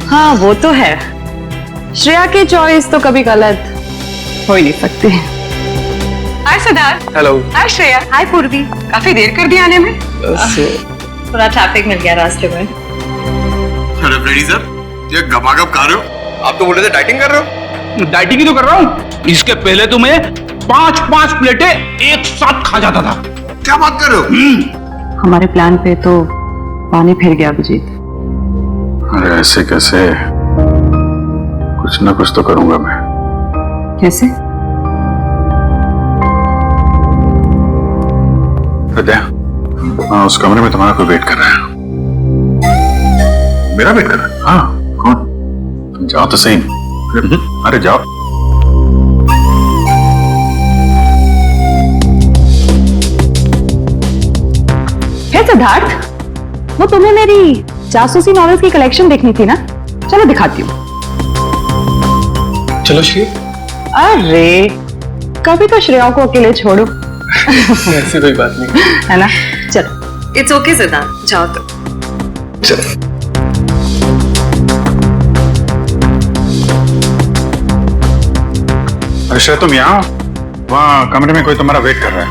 हाँ वो तो है, श्रेया की चॉइस तो कभी गलत हो ही नहीं सकती। हाय सिद्धार्थ। हेलो। हाय श्रेया। हाय पूर्वी। काफी देर कर दी आने में। थोड़ा ट्रैफिक मिल गया रास्ते में। अरे फ्रेडी सर, ये गपागप खा रहे हो? आप तो बोले थे डाइटिंग कर रहे हो। डाइटिंग ही तो कर रहा हूँ। इसके पहले तो मैं 5-5 प्लेटें एक साथ खा जाता था। क्या बात कर रहे हो? हमारे प्लान पे तो पानी फिर गया अभिजीत। अरे ऐसे कैसे? कुछ ना कुछ तो करूंगा मैं। कैसे? विद्या, उस कमरे में तुम्हारा कोई वेट कर रहा है। मेरा वेट कर रहा है? हाँ, कौन? तुम जाओ तो सही। अरे जाओ। हे सिद्धार्थ, वो तुम्हें मेरी जासूसी नॉवेल्स की कलेक्शन देखनी थी ना? चलो दिखाती हूँ। चलो श्री। अरे कभी तो श्रेया को अकेले छोड़ो। ऐसी कोई बात नहीं है ना? चलो। इट्स ओके सिद्धार्थ, जाओ तो। चलो। अरे श्रेया तुम यहाँ, वहाँ कमरे में कोई तुम्हारा वेट कर रहा है।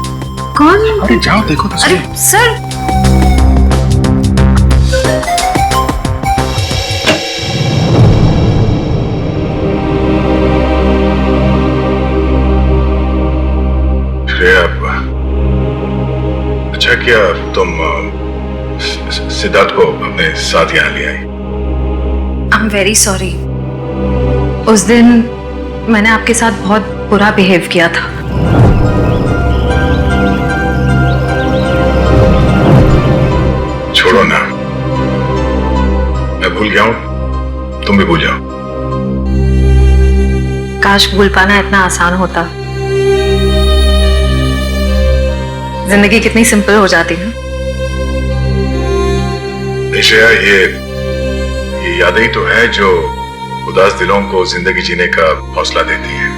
कौन? अरे जाओ देखो तो सही। अरे सर, श्रेया, अच्छा किया तुम सिद्धार्थ को अपने साथ यहाँ ले आई। I am very sorry. उस दिन मैंने आपके साथ बहुत बुरा बिहेव किया था। छोड़ो ना, मैं भूल गया हूं, तुम भी भूल जाओ। काश भूल पाना इतना आसान होता। जिंदगी कितनी सिंपल हो जाती है। श्रेया, ये यादें ही तो है जो उदास दिलों को जिंदगी जीने का हौसला देती है।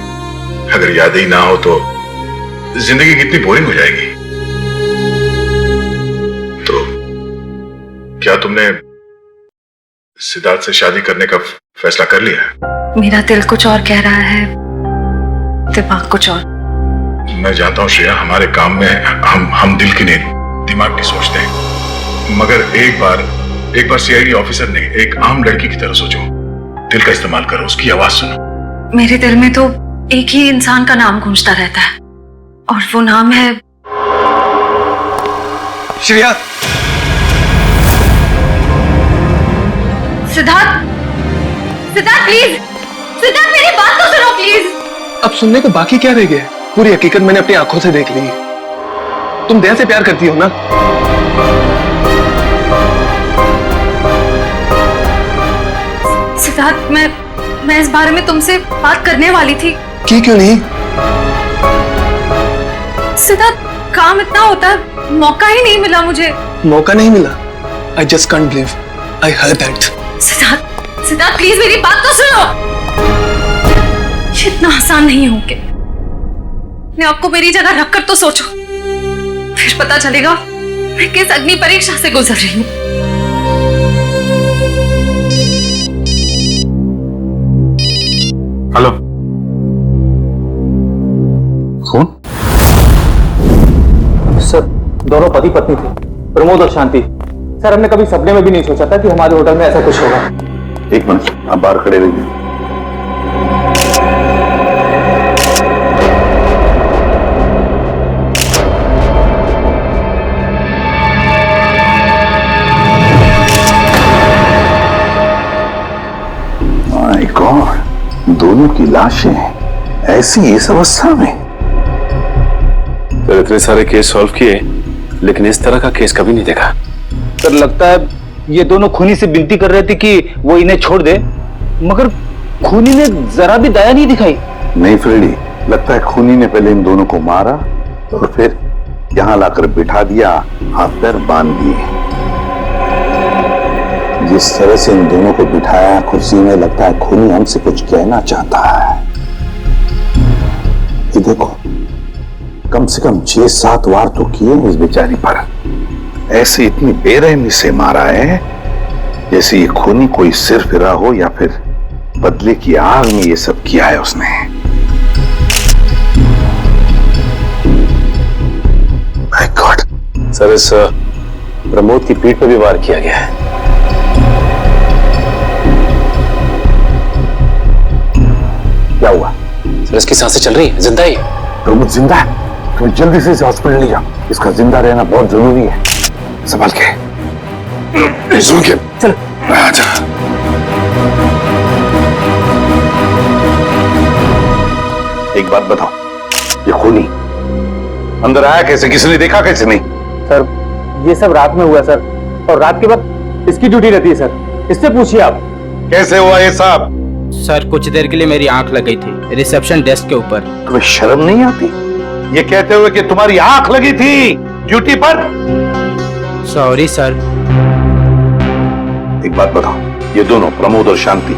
अगर यादें ही ना हो तो जिंदगी कितनी बोरिंग हो जाएगी। तो क्या तुमने सिद्धार्थ से शादी करने का फैसला कर लिया? मेरा दिल कुछ और कह रहा है, दिमाग कुछ और। मैं जानता हूं श्रेया, हमारे काम में हम दिल की नहीं दिमाग की सोचते हैं, मगर एक बार सीआईडी ऑफिसर ने एक आम लड़की की तरह सोचो। दिल का इस्तेमाल करो, उसकी आवाज सुनो। मेरे दिल में तो एक ही इंसान का नाम गूंजता रहता है, और वो नाम है श्रेया। सिद्धार्थ। सिद्धार्थ प्लीज, सिद्धार्थ मेरी बात तो सुनो प्लीज। अब सुनने को बाकी क्या रह गया? पूरी हकीकत मैंने अपनी आंखों से देख ली। तुम दया से प्यार करती हो ना? सिद्धार्थ, मैं इस बारे में तुमसे बात करने वाली थी। क्यों नहीं? सिद्धार्थ, काम इतना होता है, मौका ही नहीं मिला मुझे। मौका नहीं मिला? I just can't believe I heard that. Siddharth please मेरी बात तो सुनो। इतना आसान नहीं होंगे। मैं आपको मेरी जगह रखकर तो सोचो, फिर पता चलेगा मैं किस अग्नि परीक्षा से गुजर रही हूं। हेलो, कौन? सर, दोनों पति पत्नी थे, प्रमोद और शांति। सर, हमने कभी सपने में भी नहीं सोचा था कि हमारे होटल में ऐसा कुछ होगा। एक मिनट, आप बाहर खड़े रहिए। माय गॉड, दोनों की लाशें ऐसी इस अवस्था में। तो इतने सारे केस सॉल्व किए, लेकिन इस तरह का केस कभी नहीं देखा। सर, लगता है ये दोनों खूनी से विनती कर रहे थे कि वो इन्हें छोड़ दे, मगर खूनी ने जरा भी दया नहीं दिखाई। नहीं फ्रेडी, लगता है खूनी ने पहले इन दोनों को मारा और फिर यहां लाकर बिठा दिया, हाथ पैर बांध दिए। जिस तरह से इन दोनों को बिठाया कुर्सी में, लगता है खूनी हमसे कुछ कहना चाहता है। ये देखो, कम से कम 6-7 वार तो किए इस बेचारी पर। ऐसे इतनी बेरहमी से मारा है जैसे ये खूनी कोई सिर फिरा हो, या फिर बदले की आग में ये सब किया है उसने। My God. सर, इस प्रमोद की पीठ पर भी वार किया गया है। क्या हुआ? सर, इसकी सांसें चल रही है, जिंदा ही। प्रमोद जिंदा है? तुम जल्दी से इसे हॉस्पिटल ले जाओ, इसका जिंदा रहना बहुत जरूरी है। संभाल के, सुन के चल। आजा। एक बात बताओ, ये खूनी अंदर आया कैसे? किसी ने देखा कैसे? नहीं सर, ये सब रात में हुआ सर, और रात के बाद इसकी ड्यूटी रहती है सर, इससे पूछिए आप। कैसे हुआ ये सब? सर कुछ देर के लिए मेरी आंख लग गई थी रिसेप्शन डेस्क के ऊपर। तुम्हें शर्म नहीं आती ये कहते हुए कि तुम्हारी आंख लगी थी ड्यूटी पर? Sorry sir. एक बात बताओ, ये दोनों प्रमोद और शांति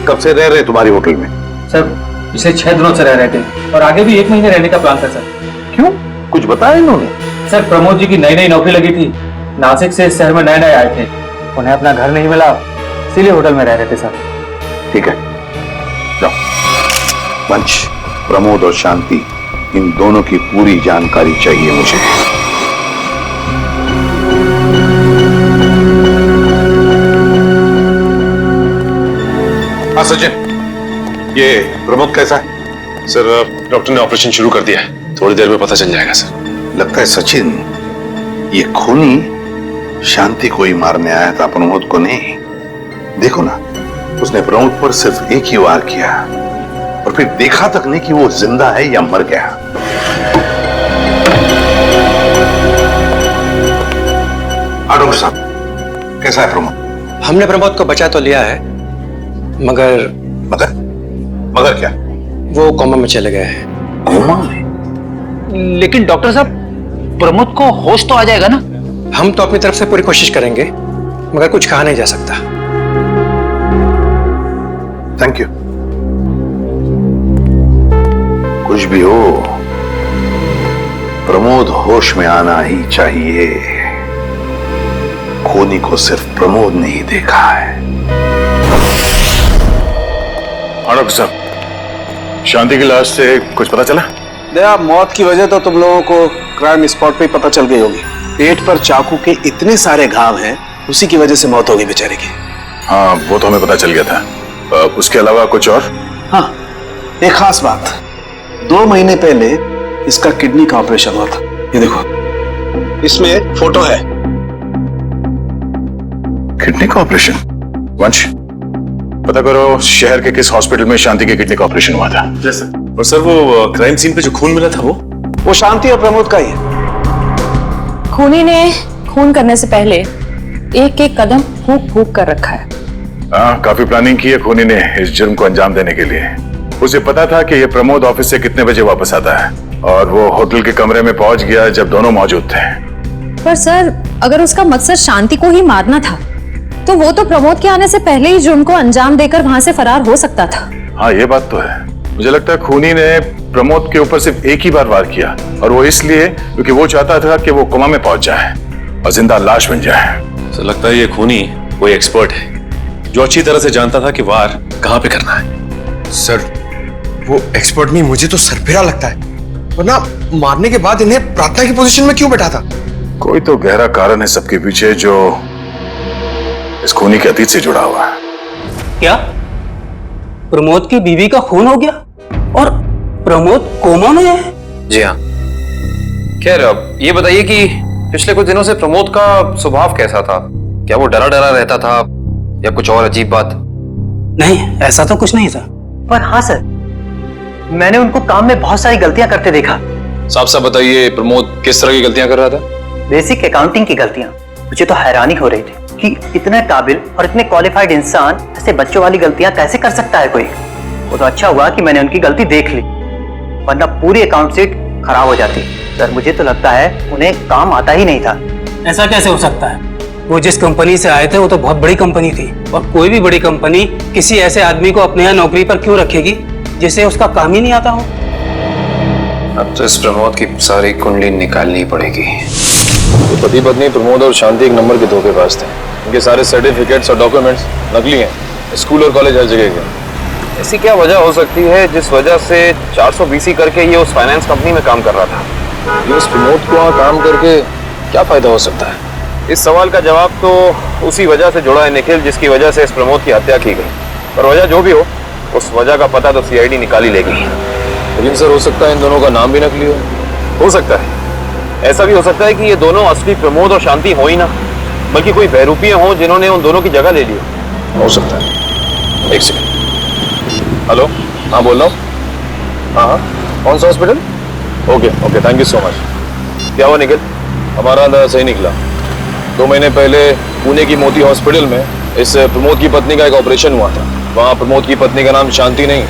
कब से रह रहे तुम्हारी होटल में? सर पिछले 6 दिनों से रह रहे थे और आगे भी 1 महीने रहने का प्लान था सर। क्यों, कुछ बताया इन्होंने? सर प्रमोद जी की नई नौकरी लगी थी, नासिक से इस शहर में नए आए थे, उन्हें अपना घर नहीं मिला इसीलिए होटल में रह रहे थे सर। ठीक है, जाओ। वंश, प्रमोद और शांति, इन दोनों की पूरी जानकारी चाहिए मुझे। हाँ सचिन, ये प्रमोद कैसा है? सर डॉक्टर ने ऑपरेशन शुरू कर दिया है, थोड़ी देर में पता चल जाएगा सर। लगता है सचिन ये खूनी शांति को ही मारने आया था, प्रमोद को नहीं। देखो ना, उसने प्रमोद पर सिर्फ एक ही वार किया और फिर देखा तक नहीं कि वो जिंदा है या मर गया। डॉक्टर साहब, कैसा है प्रमोद? हमने प्रमोद को बचा तो लिया है, मगर मगर क्या? वो कोमा में चले गए हैं। कोमा में? लेकिन डॉक्टर साहब प्रमोद को होश तो आ जाएगा ना? हम तो अपनी तरफ से पूरी कोशिश करेंगे, मगर कुछ कहा नहीं जा सकता। Thank you. कुछ भी हो, प्रमोद होश में आना ही चाहिए। खूनी को सिर्फ प्रमोद ने ही देखा है। डॉक्टर साहब, शांति की लाश से कुछ पता चला? दया, मौत की वजह तो तुम लोगों को क्राइम स्पॉट पे ही पता चल गई होगी। पेट पर चाकू के इतने सारे घाव हैं, उसी की वजह से मौत होगी बेचारे की। हाँ, वो तो हमें पता चल गया था। उसके अलावा कुछ और? हाँ, एक खास बात, 2 महीने पहले इसका किडनी का ऑपरेशन हुआ था। ये देखो, इसमें फोटो है। किडनी का ऑपरेशन? वंश, पता करो शहर के किस हॉस्पिटल में शांति के किडनी का ऑपरेशन हुआ था। जैसे? और सर वो क्राइम सीन पे जो खून मिला था वो शांति और प्रमोद का ही है। खूनी ने खून करने से पहले एक एक कदम फूंक फूंक कर रखा है। हाँ, काफी प्लानिंग की है खूनी ने इस जुर्म को अंजाम देने के लिए। उसे पता था कि ये प्रमोद ऑफिस से कितने बजे वापस आता है और वो होटल के कमरे में पहुंच गया जब दोनों मौजूद थे। पर सर, अगर उसका मकसद शांति को ही मारना था तो वो तो प्रमोद के आने से पहले ही जुर्म को अंजाम देकर वहां से फरार हो सकता था। हाँ, ये बात तो है। मुझे लगता है खूनी ने प्रमोद के ऊपर सिर्फ एक ही बार वार किया और वो इसलिए क्योंकि वो चाहता था कि वो कोमा में पहुंच जाए और जिंदा लाश बन जाए। तो लगता है ये खूनी कोई एक्सपर्ट है जो अच्छी तरह से जानता था कि वार कहां पे करना है। सर, वो एक्सपर्ट नहीं, मुझे तो सरफिरा लगता है। वरना मारने के बाद इन्हें प्रार्थना की पोजीशन में क्यों बैठा था? कोई तो गहरा कारण है सबके पीछे जो इस खूनी के अतीत से जुड़ा हुआ है। क्या प्रमोद की बीवी का खून हो गया और प्रमोद कोमा में है? जी हाँ। खैर, अब ये बताइए कि पिछले कुछ दिनों से प्रमोद का स्वभाव कैसा था? क्या वो डरा डरा रहता था या कुछ और अजीब बात? नहीं, ऐसा तो कुछ नहीं था। पर हाँ सर, मैंने उनको काम में बहुत सारी गलतियां करते देखा। साफ साफ बताइए, प्रमोद किस तरह की गलतियां कर रहा था? बेसिक अकाउंटिंग की गलतियां। मुझे तो हैरानी हो रही थी कि इतने काबिल और इतने क्वालिफाइड इंसान ऐसे बच्चों वाली गलतियां कैसे कर सकता है कोई। वो तो अच्छा हुआ कि मैंने उनकी गलती देख ली, वरना पूरी अकाउंट शीट खराब हो जाती। सर, मुझे तो लगता है उन्हें काम आता ही नहीं था। ऐसा कैसे हो सकता है? वो जिस कंपनी से आए थे वो तो बहुत बड़ी कंपनी थी, और कोई भी बड़ी कंपनी किसी ऐसे आदमी को अपने यहाँ नौकरी पर क्यों रखेगी जिसे उसका काम ही नहीं आता हो? अब तो इस प्रमोद की सारी कुंडली निकालनी पड़ेगी। तो पति पत्नी प्रमोद और शांति एक नंबर के धोखेबाज थे। इनके सारे सर्टिफिकेट्स और डॉक्यूमेंट्स नकली हैं, स्कूल और कॉलेज हर जगह के। ऐसी क्या वजह हो सकती है जिस वजह से 400 BC करके ये उस फाइनेंस कंपनी में काम कर रहा था? ये उस प्रमोद को वहाँ काम करके क्या फायदा हो सकता है? इस सवाल का जवाब तो उसी वजह से जुड़ा है निखिल, जिसकी वजह से इस प्रमोद की हत्या की गई। पर वजह जो भी हो, उस वजह का पता तो CID निकाल ही लेगी। लेकिन सर, हो सकता है इन दोनों का नाम भी नकली हो सकता है। ऐसा भी हो सकता है कि ये दोनों असली प्रमोद और शांति हो ही ना, बल्कि कोई बहरूपिये हों जिन्होंने उन दोनों की जगह ले ली हो सकता है। एक सेकंड। हेलो, हाँ बोल रहा हूँ। हाँ, कौन सा hospital? Okay, thank you so much. क्या हुआ निखिल? हमारा अंदाजा सही निकला। 2 महीने पहले पुणे की मोती हॉस्पिटल में इस प्रमोद की पत्नी का एक ऑपरेशन हुआ था। वहां प्रमोद की पत्नी का नाम शांति नहीं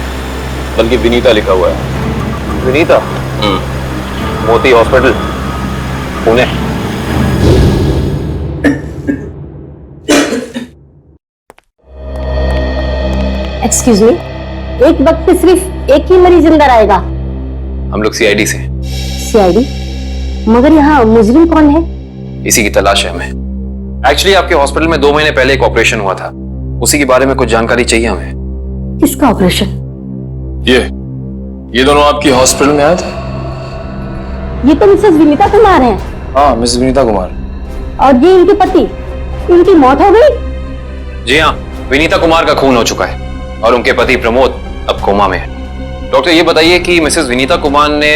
बल्कि विनीता लिखा हुआ है। विनीता? मोती हॉस्पिटल, पुणे। एक्सक्यूज मी, एक वक्त पे सिर्फ एक ही मरीज अंदर आएगा? हम लोग सीआईडी से। सीआईडी? मगर यहाँ मुजरिम कौन है? इसी की तलाश है हमें। एक्चुअली आपके हॉस्पिटल में 2 महीने पहले एक ऑपरेशन हुआ था, उसी के बारे में कुछ जानकारी चाहिए हमें। किसका ऑपरेशन? ये दोनों आपकी हॉस्पिटल में आए थे? ये तो मिसेस विनीता कुमार हैं। हाँ, मिसेस विनीता कुमार। और ये इनके पति, इनकी मौत हो गई? जी हाँ, विनीता कुमार का खून हो चुका है और उनके पति प्रमोद अब कोमा में है। डॉक्टर ये बताइए कि मिसेस विनीता कुमार ने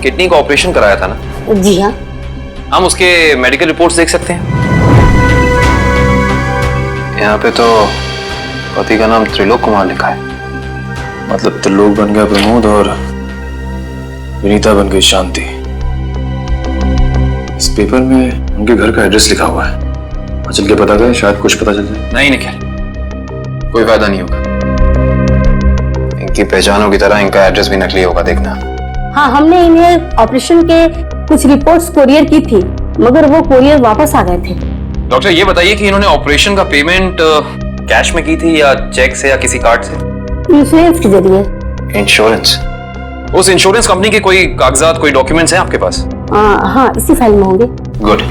किडनी का ऑपरेशन कराया था ना? जी हाँ। हम उसके मेडिकल रिपोर्ट्स देख सकते हैं? यहाँ पे तो पति का नाम त्रिलोक कुमार लिखा है। मतलब त्रिलोक बन गया प्रमोद और विनीता बन गई शांति। इस पेपर में उनके घर का एड्रेस लिखा हुआ है। चल के पता करें, शायद कुछ पता चल जाए। नहीं निखिल, कोई फायदा नहीं होगा। इनकी पहचानों की तरह इनका एड्रेस भी नकली होगा, देखना। हाँ, हमने इन्हें ऑपरेशन के कुछ रिपोर्ट्स कोरियर की थी, मगर वो कोरियर वापस आ गए थे। डॉक्टर ये बताइए कि इन्होंने ऑपरेशन का पेमेंट कैश में की थी या चेक से या किसी कार्ड से? इंश्योरेंस के जरिए। इंश्योरेंस? उस इंश्योरेंस कंपनी के कोई कागजात, कोई डॉक्यूमेंट्स हैं आपके पास? हाँ, इसी फाइल में होंगे। गुड।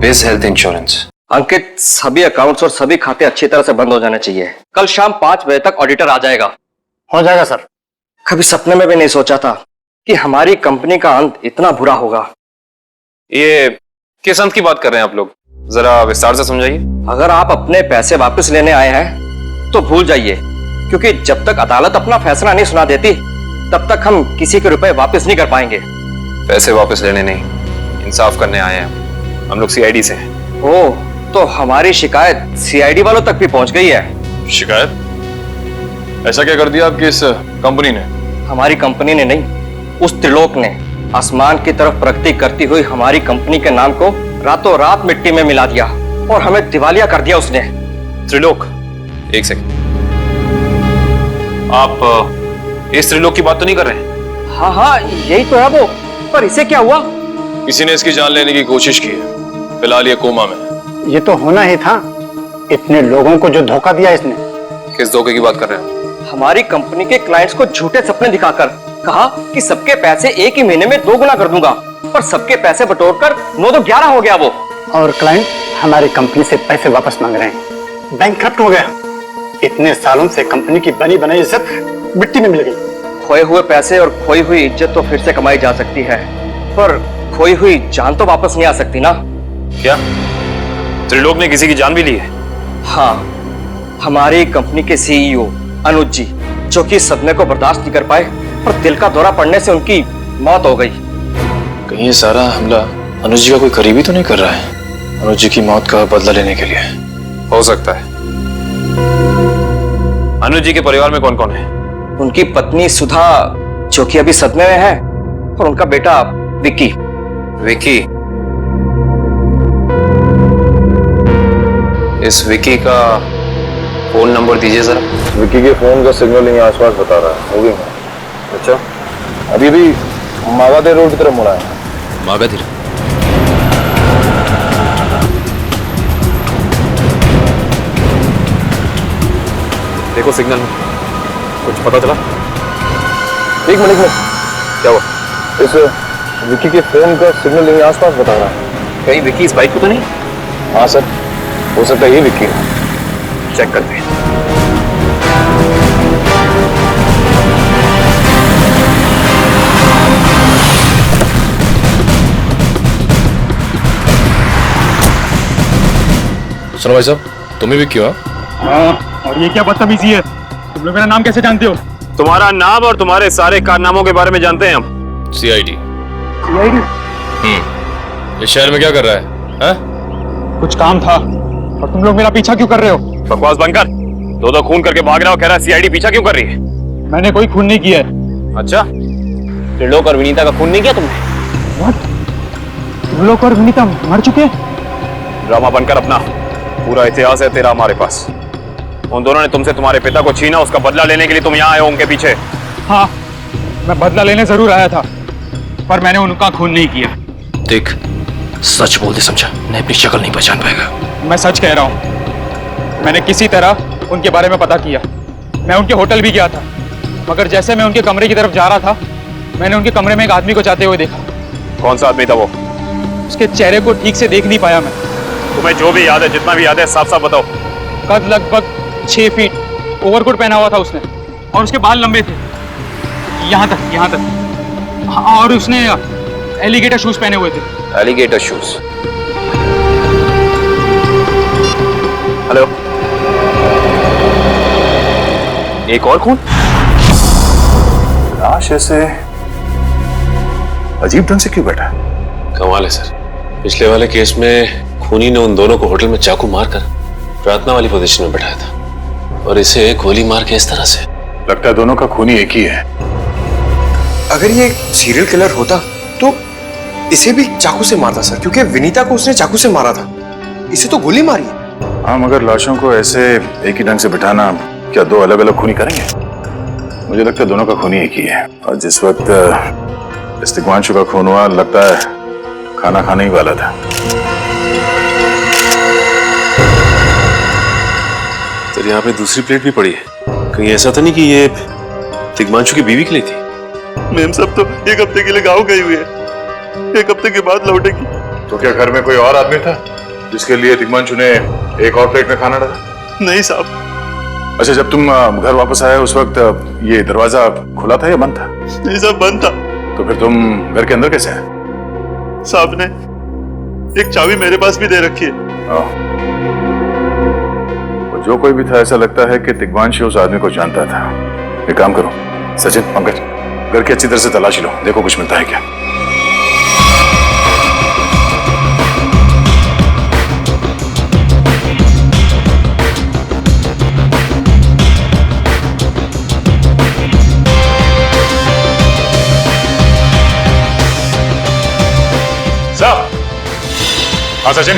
बिज हेल्थ इंश्योरेंस। अंकित, सभी अकाउंट्स और सभी खाते अच्छी तरह से बंद हो जाने चाहिए। कल शाम 5 बजे तक ऑडिटर आ जाएगा। हो जाएगा सर। कभी सपने में भी नहीं सोचा था कि हमारी कंपनी का अंत इतना बुरा होगा। ये किस अंत की बात कर रहे हैं आप लोग? जरा विस्तार से समझाइए। अगर आप अपने पैसे वापस लेने आए हैं तो भूल जाइए, क्योंकि जब तक अदालत अपना फैसला नहीं सुना देती तब तक हम किसी के रुपए वापस नहीं कर पाएंगे। पैसे वापस लेने नहीं, इंसाफ करने आए हैं। हम लोग सीआईडी से हैं। ओह, तो हमारी शिकायत सीआईडी वालों तक भी पहुंच गई है। शिकायत? ऐसा क्या कर दिया आपकी इस कंपनी ने? हमारी कंपनी ने नहीं, उस त्रिलोक ने आसमान की तरफ प्रगति करती हुई हमारी कंपनी के नाम को रातों रात मिट्टी में मिला दिया और हमें दिवालिया कर दिया उसने। त्रिलोक? एक सेकंड, आप इस त्रिलोक की बात तो नहीं कर रहे? हाँ, यही तो है वो। पर इसे क्या हुआ? किसी ने इसकी जान लेने की कोशिश की है। फिलहाल ये कोमा में। ये तो होना ही था, इतने लोगों को जो धोखा दिया इसने। किस धोखे की बात कर रहे हैं? हमारी कंपनी के क्लाइंट्स को झूठे सपने दिखाकर कहा कि सबके पैसे एक ही महीने में 2 गुना कर दूंगा, पर सबके पैसे बटोरकर 9 तो 11 हो गया वो। और क्लाइंट हमारी कंपनी से पैसे वापस मांग रहे हैं। बैंकक्रप्ट हो गया। इतने सालों से कंपनी की बनी बनाई इज्जत मिट्टी में मिल गई। खोए हुए पैसे और खोई हुई इज्जत तो फिर से कमाई जा सकती है, पर खोई हुई जान तो वापस नहीं आ सकती ना। क्या त्रिलोक ने किसी की जान भी ली है? हाँ, हमारी कंपनी के सीईओ अनुज जी, जो कि सदमे को बर्दाश्त नहीं कर पाए और दिल का दौरा पड़ने से उनकी मौत हो गई। कहीं ये सारा हमला अनुज जी का कोई करीबी तो नहीं कर रहा है? अनुज जी की मौत का बदला लेने के लिए? हो सकता है। अनुज जी के परिवार में कौन कौन है? उनकी पत्नी सुधा, जो कि अभी सदमे में है, और उनका बेटा विक्की। विक्की? इस विक्की का फोन नंबर दीजिए जरा। विक्की के फोन का सिग्नल यहीं आसपास बता रहा है। मूविंग है। अच्छा, अभी भी मागाधीर रोड की तरफ मुड़ा है। मागाधीर? देखो सिग्नल में कुछ पता चला? एक मिनट। क्या हुआ? इस विक्की के फोन का सिग्नल यहीं आसपास बता रहा है। कहीं विक्की इस बाइक को तो नहीं? हाँ सर, हो सकता है ये विक्की है। चेक करते हैं। सुनो भाई साहब, तुम ही विक्की हो? हाँ, और ये क्या बदतमीजी है? तुम लोग मेरा नाम कैसे जानते हो? तुम्हारा नाम और तुम्हारे सारे कारनामों के बारे में जानते हैं हम। सीआईडी। सीआईडी? इस शहर में क्या कर रहा है? कुछ काम था, और तुम लोग मेरा पीछा क्यों कर रहे हो? बकवास बंद कर। दो खून करके भाग रहा हो, कह रहा है सीआईडी पीछा क्यों कर रही है? मैंने कोई खून नहीं किया है। अच्छा, त्रिलोक और विनीता का खून नहीं किया तुमने? What? त्रिलोक और विनीता मर चुके? ड्रामा बनकर अपना पूरा इतिहास है तेरा हमारे पास। उन दोनों ने तुमसे तुम्हारे पिता को छीना, उसका बदला लेने के लिए तुम यहाँ आए हो उनके पीछे। हाँ, मैं बदला लेने जरूर आया था, पर मैंने उनका खून नहीं किया। देख, सच बोल दे समझा, मैं अपनी शक्ल नहीं पहचान पाएगा। मैं सच कह रहा हूँ, मैंने किसी तरह उनके बारे में पता किया। मैं उनके होटल भी गया था, मगर जैसे मैं उनके कमरे की तरफ जा रहा था, मैंने उनके कमरे में एक आदमी को जाते हुए देखा। कौन सा आदमी था वो? उसके चेहरे को ठीक से देख नहीं पाया मैं। तुम्हें जो भी याद है, जितना भी याद है, साफ साफ बताओ। कद लगभग 6 फीट, ओवरकोट पहना हुआ था उसने, और उसके बाल लंबे थे यहाँ तक। हाँ, और उसने एलिगेटर शूज पहने हुए थे। Alligator shoes? हेलो, एक और खून? लाश ऐसे अजीब ढंग से क्यों बैठा है? कमाल है सर, पिछले वाले केस में खूनी ने उन दोनों को होटल में चाकू मारकर प्रार्थना वाली पोजीशन में बैठाया था, और इसे गोली मार के इस तरह से। लगता है दोनों का खूनी एक ही है। अगर ये सीरियल किलर होता तो इसे भी चाकू से मारता सर, क्योंकि विनीता को उसने चाकू से मारा था, इसे तो गोली मारी है। हाँ, मगर लाशों को ऐसे एक ही ढंग से बिठाना क्या दो अलग अलग खूनी करेंगे? मुझे लगता है दोनों का खूनी एक ही है, और जिस वक्त तिग्मांशु का खून हुआ, लगता है खाना खाने ही वाला था। सर, यहाँ पे दूसरी प्लेट भी पड़ी है, कहीं ऐसा तो नहीं कि ये तिग्मांशु की बीवी के लिए थी? मैम सब तो एक हफ्ते के लिए गाँव गई हुई है, एक हफ्ते के बाद लौटेगी। तो क्या घर में कोई और आदमी था जिसके लिए तिग्मांशु ने एक और प्लेट में खाना डाला? नहीं साहब। अच्छा, जब तुम घर वापस आए उस वक्त ये दरवाजा खुला था या बंद था? नहीं साहब, बंद था। तो फिर तुम घर के अंदर कैसे आए? साहब ने एक चाबी मेरे पास भी दे रखी है। जो कोई भी था, ऐसा लगता है कि तिग्मांशु उस आदमी को जानता था। एक काम करो सचिन, पंकज, घर की अच्छी तरह से तलाशी लो, देखो कुछ मिलता है क्या। साहब, हाँ सचिन,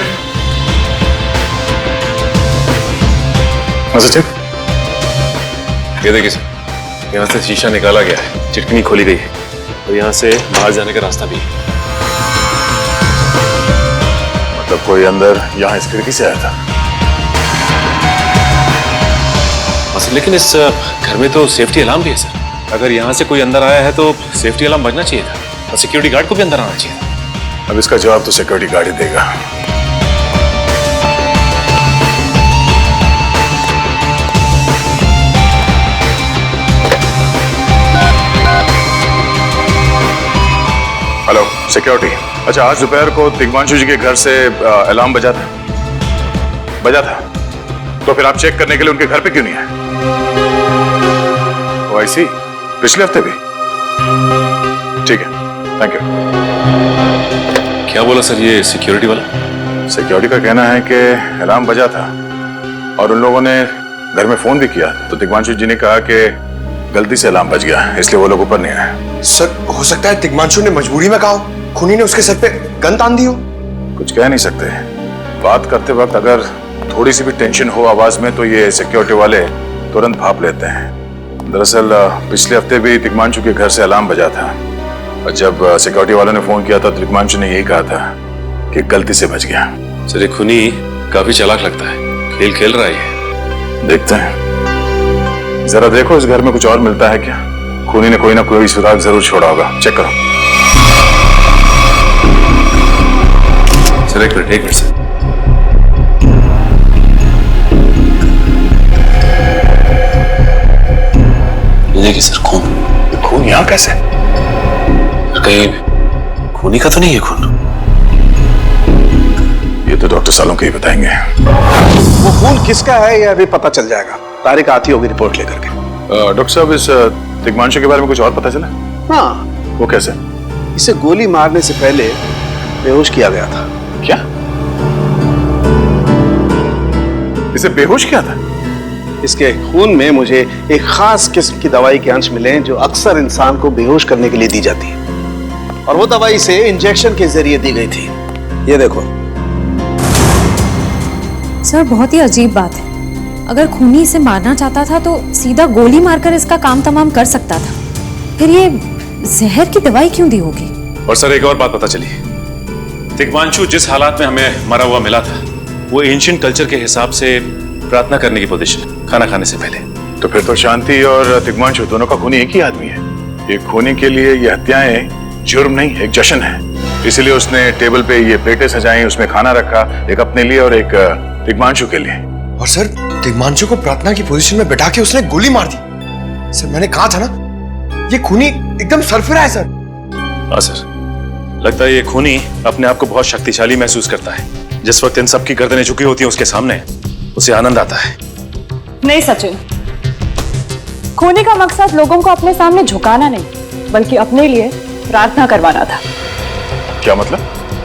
सचिन, ये देखिए सर, यहाँ से शीशा निकाला गया है, चिटकनी खोली गई है, और यहाँ से बाहर जाने का रास्ता भी है। मतलब कोई अंदर यहाँ इस खिड़की से आया था? सर, लेकिन इस घर में तो सेफ्टी अलार्म भी है सर। अगर यहाँ से कोई अंदर आया है तो सेफ्टी अलार्म बजना चाहिए था, और सिक्योरिटी गार्ड को भी अंदर आना चाहिए था। अब इसका जवाब तो सिक्योरिटी गार्ड ही देगा। हेलो सिक्योरिटी, अच्छा आज दोपहर को तिग्मांशु जी के घर से अलार्म बजा था? बजा था, तो फिर आप चेक करने के लिए उनके घर पे क्यों नहीं आए? ओ आई सी, पिछले हफ्ते भी? ठीक है, थैंक यू। क्या बोला सर ये सिक्योरिटी वाला? सिक्योरिटी का कहना है कि अलार्म बजा था और उन लोगों ने घर में फोन भी किया, तो तिग्मांशु जी ने कहा कि गलती से अलार्म बज गया, इसलिए वो लोग ऊपर नहीं आए। सर, हो सकता है तिग्मांशु ने मजबूरी में कहा, खूनी ने उसके सर पे गन तान दी हो। कुछ कह नहीं सकते, बात करते वक्त अगर थोड़ी सी भी टेंशन हो आवाज में तो ये सिक्योरिटी वाले तुरंत भाप लेते हैं। दरअसल पिछले हफ्ते भी तिग्मांशु के घर से अलार्म बजा था, और जब सिक्योरिटी वालों ने फोन किया था तो तिग्मांशु ने यही कहा था कि गलती से बच गया। सर, ये खूनी काफी चालाक लगता है, खेल खेल रहा है। देखते हैं, जरा देखो इस घर में कुछ और मिलता है क्या। खूनी ने कोई ना कोई सुराग जरूर छोड़ा होगा, चेक करो। सर एक मिनट सर, देखिए सर, खून यहाँ कैसे? कहीं खूनी का तो नहीं है खून? ये तो डॉक्टर सालों के ही बताएंगे। वो खून किसका है ये अभी पता चल जाएगा, तारीख आती होगी रिपोर्ट लेकर के। डॉक्टर साहब, इस तिग्मांशु के बारे में कुछ और पता चला? हाँ। वो कैसे? इसे गोली मारने से पहले बेहोश किया गया था। क्या? इसे बेहोश किया था? इसके खून में मुझे एक खास किस्म की दवाई के अंश मिले हैं जो अक्सर इंसान को बेहोश करने के लिए दी जाती है, और वो दवाई से इंजेक्शन के जरिए दी गई थी। ये देखो। सर बहुत ही अजीब बात है, अगर खूनी इसे मारना चाहता था तो सीधा गोली मारकर इसका काम तमाम कर सकता था, फिर ये जहर की दवाई क्यों दी होगी? और सर एक और बात पता चली, तिग्मांशु जिस हालात में हमें मरा हुआ मिला था वो एंशिएंट कल्चर के हिसाब से प्रार्थना करने की पोजीशन, खाना खाने से पहले। तो फिर तो शांति और तिग्मांशु दोनों का खूनी एक ही आदमी है। एक खूनी के लिए ये हत्याएं जुर्म नहीं, एक जश्न है। इसलिए उसने टेबल पे ये प्लेटें सजाई, उसमें खाना रखा, एक अपने लिए और एक तिग्मांशु के लिए। और सर तिग्मांशु को प्रार्थना की पोजीशन में बैठा के उसने गोली मार दी। सर मैंने कहा था ना, ये खूनी एकदम सरफिरा है सर। हाँ सर, लगता है ये खूनी अपने आप को बहुत शक्तिशाली महसूस करता है। जिस वक्त इन सब की गर्दनें झुकी होती हैं उसके सामने, उसे आनंद आता है। नहीं सचिन, खूनी का मकसद लोगों को अपने सामने झुकाना नहीं, बल्कि अपने लिए प्रार्थना करवाना था। क्या मतलब?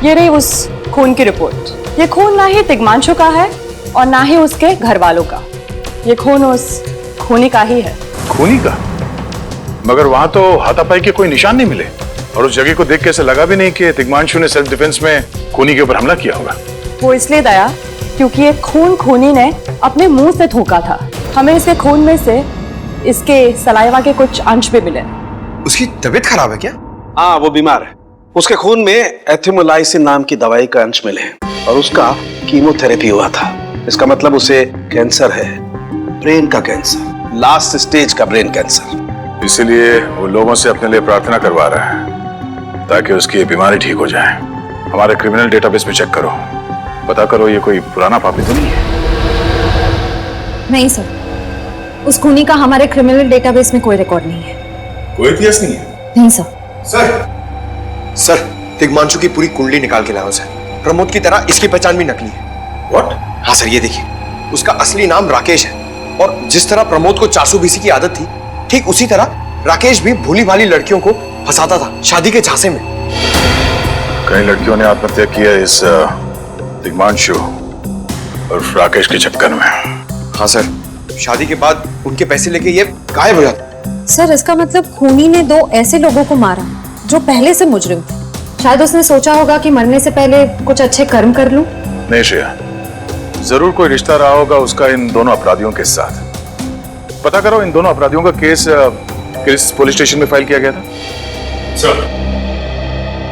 ये रही उस खून की रिपोर्ट। ये खून ना ही तिग्मांशु का है और ना ही उसके घर वालों का, ये खून उस खूनी का ही है। खूनी का? मगर वहां तो हाथापाई के कोई निशान नहीं मिले, और उस जगह को देख के ऐसा लगा भी नहीं कि तिग्मांशु ने सेल्फ डिफेंस में खूनी के ऊपर हमला किया होगा। वो इसलिए दया क्योंकि ये खून खूनी ने अपने मुंह से थूका था। हमें इसके खून में से इसके सलाइवा के कुछ अंश भी मिले। उसकी तबीयत खराब है क्या? हाँ, वो बीमार है। उसके खून में एथिमोलाइसिन नाम की दवाई का अंश मिले हैं और उसका कीमोथेरेपी हुआ था। इसका मतलब उसे कैंसर है, ब्रेन का कैंसर, लास्ट स्टेज का ब्रेन कैंसर। इसीलिए वो लोगों से अपने लिए प्रार्थना करवा रहा है ताकि उसकी बीमारी ठीक हो जाए। हमारे क्रिमिनल डेटाबेस में चेक करो, पता करो ये कोई पुराना पापी तो नहीं है। नहीं सर, उस खूनी का हमारे क्रिमिनल डेटाबेस में कोई रिकॉर्ड नहीं है। कोई इतिहास नहीं है? नहीं सर। सर तिग्मांशु की पूरी कुंडली निकाल के लाओ सर। प्रमोद की तरह इसकी पहचान भी नकली है। What? हाँ सर, ये देखिए, उसका असली नाम राकेश है, और जिस तरह प्रमोद को 400 बीसी की आदत थी, ठीक उसी तरह राकेश भी भोली भाली लड़कियों को फंसाता था शादी के झांसे में। कई लड़कियों ने आत्महत्या की है इस तिग्मांशु और राकेश के चक्कर में। हाँ सर, शादी के बाद उनके पैसे लेके ये गायब हो जाता। सर इसका मतलब खूनी ने 2 ऐसे लोगों को मारा जो पहले से मुजरिम थे। शायद उसने सोचा होगा कि मरने से पहले कुछ अच्छे कर्म कर लूं। नहीं श्रेया, जरूर कोई रिश्ता रहा होगा उसका इन दोनों अपराधियों के साथ। पता करो इन दोनों अपराधियों का केस किस पुलिस स्टेशन में फाइल किया गया था? सर,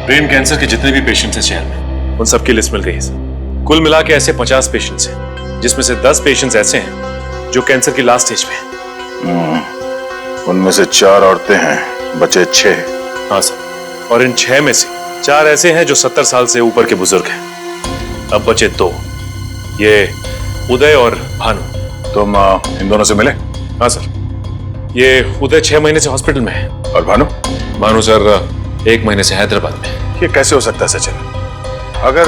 ब्रेन कैंसर के जितने भी पेशेंट्स हैं शहर में, उन सबकी लिस्ट मिल गई है सर। कुल मिला के ऐसे 50 पेशेंट्स हैं, जिसमें से 10 पेशेंट्स ऐसे हैं जो कैंसर की लास्ट स्टेज पे हैं। उनमें से 4 औरतें हैं, बचे 6। हाँ सर, और इन 6 में से 4 ऐसे हैं जो 70 साल से ऊपर के बुजुर्ग हैं। अब बचे 2, ये उदय और भानु। तुम इन दोनों से मिले? हाँ सर, ये उदय 6 महीने से हॉस्पिटल में है। और भानु? भानु सर 1 महीने से हैदराबाद में। ये कैसे हो सकता है सचिन? अगर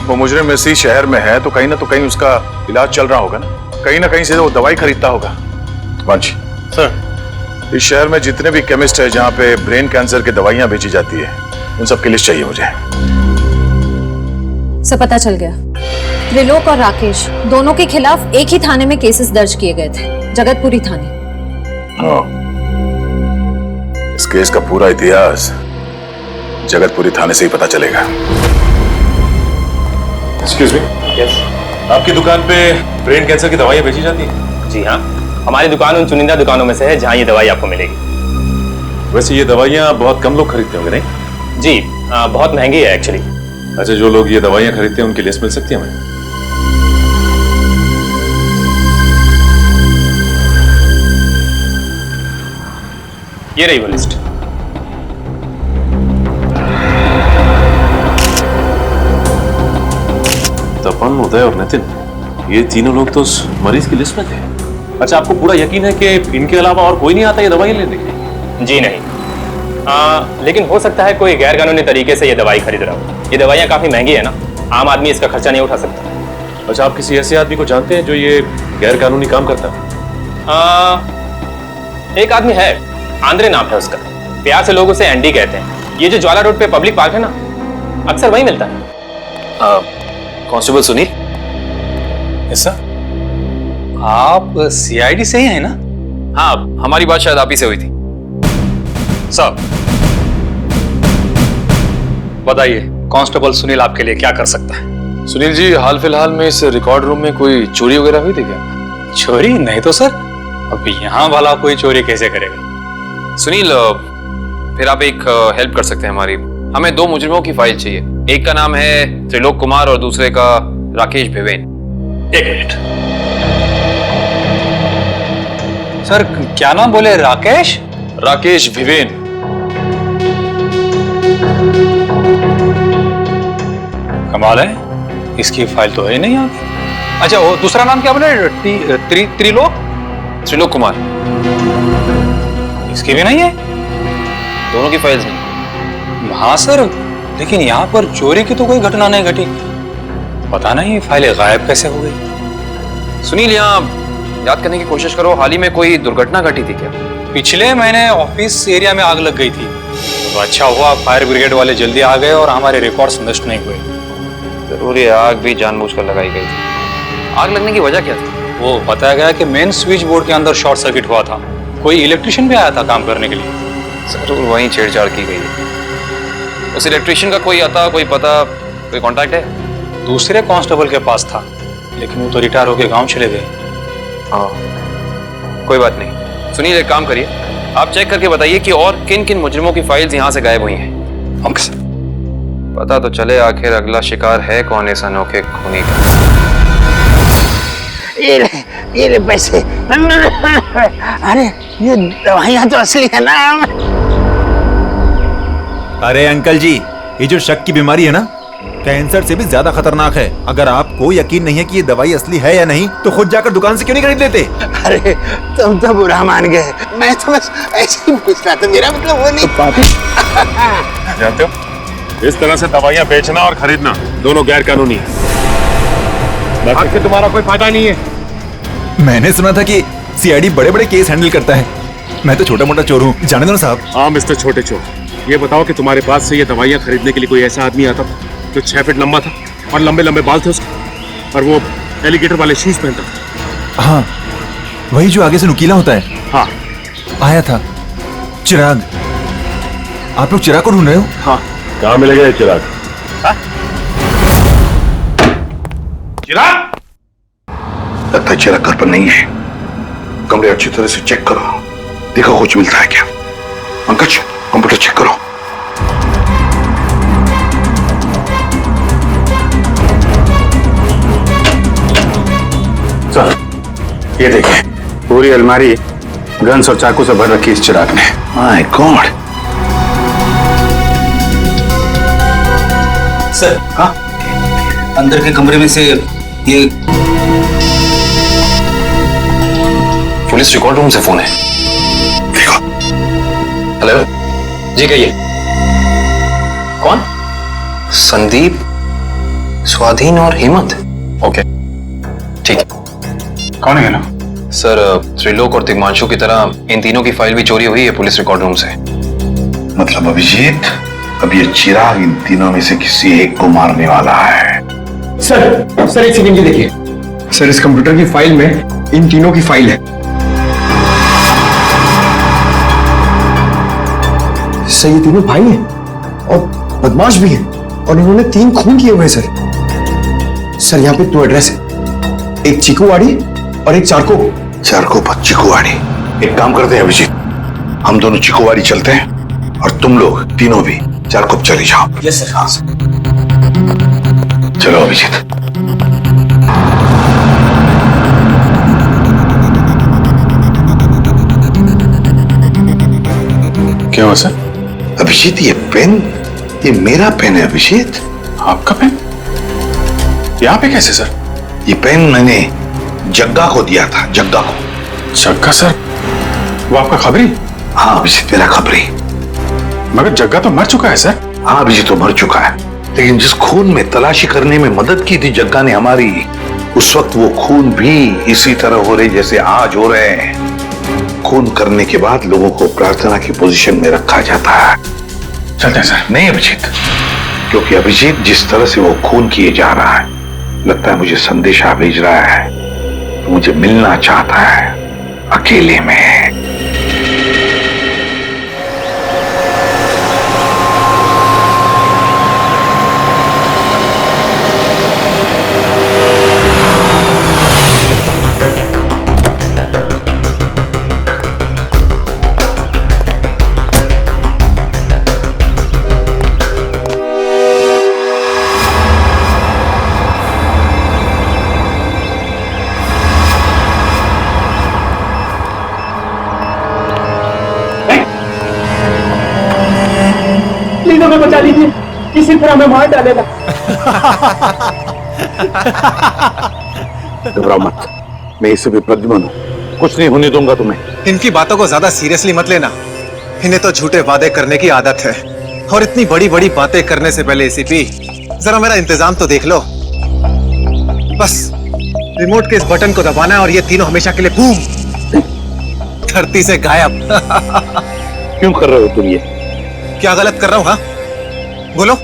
वो मुजरिम इसी शहर में है तो कहीं ना उसका इलाज चल रहा होगा ना कहीं से वो दवाई खरीदता होगा। वांची सर, इस शहर में जितने भी केमिस्ट है जहाँ पे ब्रेन कैंसर की दवाइयाँ बेची जाती है, उन सब की लिस्ट चाहिए मुझे। सब पता चल गया। त्रिलोक और राकेश दोनों के खिलाफ एक ही थाने में केसेस दर्ज किए गए थे, जगतपुरी थाने। इस केस का पूरा इतिहास जगतपुरी थाने से ही पता चलेगा। Excuse me. यस। आपकी दुकान पे ब्रेन कैंसर की दवाइयाँ बेची जाती है? जी हाँ, हमारी दुकान उन चुनिंदा दुकानों में से है जहाँ ये दवाई आपको मिलेगी। वैसे ये दवाइयाँ बहुत कम लोग खरीदते होंगे नहीं? जी, बहुत महंगी है एक्चुअली। अच्छा, जो लोग ये दवाइयाँ खरीदते हैं उनकी लिस्ट मिल सकती है हमें? ये रही वो लिस्ट। तपन, उदय और नितिन, ये तीनों लोग तो उस मरीज की लिस्ट में थे। अच्छा, आपको पूरा यकीन है कि इनके अलावा और कोई नहीं आता ये दवाई लेने के लिए? जी नहीं, लेकिन हो सकता है कोई गैर कानूनी तरीके से ये दवाई खरीद रहा हो। ये दवाइयाँ काफी महंगी है ना, आम आदमी इसका खर्चा नहीं उठा सकता। अच्छा, आप किसी ऐसे आदमी को जानते हैं जो ये गैर कानूनी काम करता है? एक आदमी है, आंद्रे नाम है उसका। प्यार से लोग उसे एंडी कहते हैं। ये जो ज्वाला रोड पे पब्लिक पार्क है ना, अक्सर वही मिलता है। कांस्टेबल सुनील, ऐसा आप सीआईडी से ही हैं ना? हाँ, हमारी बात शायद आप ही से हुई थी। साहब बताइए, कांस्टेबल सुनील आपके लिए क्या कर सकता है? सुनील जी, हाल फिलहाल में इस रिकॉर्ड रूम में कोई चोरी वगैरह हुई थी क्या? चोरी नहीं तो सर, अब यहाँ वाला कोई चोरी कैसे करेगा? सुनील, फिर आप एक हेल्प कर सकते हैं हमारी। हमें 2 मुजरिमों की फाइल चाहिए। एक का नाम है त्रिलोक कुमार और दूसरे का राकेश भिवेन। एक मिनट सर, क्या नाम बोले? राकेश? राकेश भिवेन। कमाल है, इसकी फाइल तो है नहीं यहाँ। अच्छा, वो दूसरा नाम क्या बोले? त्रिलोक कुमार। इसकी भी नहीं है? दोनों की फाइल्स नहीं। हाँ सर, लेकिन यहाँ पर चोरी की तो कोई घटना नहीं घटी। पता नहीं फाइलें गायब कैसे हो गई। सुनील, यहाँ याद करने की कोशिश करो, हाल ही में कोई दुर्घटना घटी थी क्या? पिछले महीने ऑफिस एरिया में आग लग गई थी, तो अच्छा हुआ फायर ब्रिगेड वाले जल्दी आ गए और हमारे रिकॉर्ड्स नष्ट नहीं हुए। जरूर ये आग भी जानबूझकर लगाई गई थी। आग लगने की वजह क्या थी? वो बताया गया कि मेन स्विच बोर्ड के अंदर शॉर्ट सर्किट हुआ था। कोई इलेक्ट्रिशियन भी आया था काम करने के लिए। जरूर वहीं छेड़छाड़ की गई है। उस इलेक्ट्रिशियन का कोई आता, कोई पता, कोई कांटेक्ट है? दूसरे कांस्टेबल के पास था, लेकिन वो तो रिटायर होकर गांव चले गए। हाँ, कोई बात नहीं। सुनील, एक काम करिए, आप चेक करके बताइए कि और किन किन मुजरिमों की फाइल्स यहाँ से गायब हुई हैं। Okay sir. पता तो चले आखिर अगला शिकार है कौन इस अनोखे खूनी का। ये ले पैसे। अरे ये दवाइयाँ तो असली है ना। अरे अंकल जी, ये जो शक की बीमारी है ना, कैंसर से भी ज्यादा खतरनाक है। अगर आपको यकीन नहीं है कि ये दवाई असली है या नहीं, तो खुद जाकर दुकान से क्यों नहीं खरीद लेते? अरे तुम तो बुरा मान गए, मैं तो बस ऐसे ही पूछ रहा था, मेरा मतलब वो नहीं। जानते हो, इस तरह से दवाइयाँ बेचना और खरीदना दोनों गैर कानूनी है। आखिर तुम्हारा कोई फायदा नहीं है। मैंने सुना था कि सीआईडी बड़े बड़े केस हैंडल करता है। मैं तो छोटा मोटा चोर हूँ, जाने दो ना साहब। हाँ मिस्टर छोटे चोर, ये बताओ कि तुम्हारे पास से ये दवाइयाँ खरीदने के लिए कोई ऐसा आदमी आता था जो 6 फीट लंबा था और लंबे लंबे बाल थे उसके, और वो एलिगेटर वाले शूज पहनता था? हाँ, वही जो आगे से नुकीला होता है। हाँ, आया था चिराग। आप लोग चिराग को ढूंढ रहे हो? हाँ। कहाँ मिलेगा ये चिराग? चिराग? लगता है चिराग घर पर नहीं है। कमरे अच्छी तरह से चेक करो, देखो कुछ मिलता है क्या। पंकज, कंप्यूटर चेक करो। सर, ये देखिए, पूरी अलमारी गन्स और चाकू से भर रखी इस चिराग ने। My God. सर, हाँ, अंदर के कमरे में से ये पुलिस रिकॉर्ड रूम से फोन है। हेलो जी, कहिए। कौन? संदीप, स्वाधीन और हेमंत। ओके, ठीक है। कौन है ना? सर, त्रिलोक और तिग्मांशु की तरह इन तीनों की फाइल भी चोरी हुई है पुलिस रिकॉर्ड रूम से। मतलब अभिजीत, अब ये चिराग इन तीनों में से किसी एक को मारने वाला है। सर एक सेकंड, ये देखिए सर, इस कंप्यूटर की फाइल में इन तीनों की फाइल है। सर, ये तीनों भाई हैं और बदमाश भी हैं, और इन्होंने 3 खून किए हुए हैं। सर यहाँ पे 2 एड्रेस है, एक चीकूवाड़ी और एक चारको। चारको पर चीकूवाड़ी। एक काम करते हैं अभिजीत, हम दोनों चीकूवाड़ी चलते हैं और तुम लोग तीनों भी चारको चले जाओ। Yes sir. हाँ सर। चलो अभिजीत। क्या हुआ सर? अभिजीत, ये पेन, ये मेरा पेन है अभिजीत। आपका पेन? यहाँ पे कैसे सर? ये पेन मैंने जग्गा को दिया था, जग्गा को। जग्गा सर? वो आपका खबरी? हाँ अभिजीत, मेरा खबरी। मगर जग्गा तो मर चुका है सर। हाँ अभिजीत, तो मर चुका है, लेकिन जिस खून में तलाशी करने में मदद की थी जग्गा ने हमारी, उस वक्त वो खून भी इसी तरह हो रहे जैसे आज हो रहे हैं। खून करने के बाद लोगों को प्रार्थना की पोजीशन में रखा जाता है। चलते हैं सर। नहीं अभिजीत, क्योंकि अभिजीत जिस तरह से वो खून किए जा रहा है, लगता है मुझे संदेशा भेज रहा है, मुझे मिलना चाहता है अकेले में। फिर हमें मार डालेगा। घबराओ मत, मैं इसे भी प्रद्युम्न हूं, कुछ नहीं होने दूंगा तुम्हें। इनकी बातों को ज्यादा सीरियसली मत लेना, इन्हें तो झूठे वादे करने की आदत है, और इतनी बड़ी बड़ी बातें करने से पहले एसीपी जरा मेरा इंतजाम तो देख लो। बस रिमोट के इस बटन को दबाना है और ये तीनों हमेशा के लिए बूम धरती से गायब। क्यों कर रहे हो तुम ये? क्या गलत कर रहा हूँ? हाँ बोलो।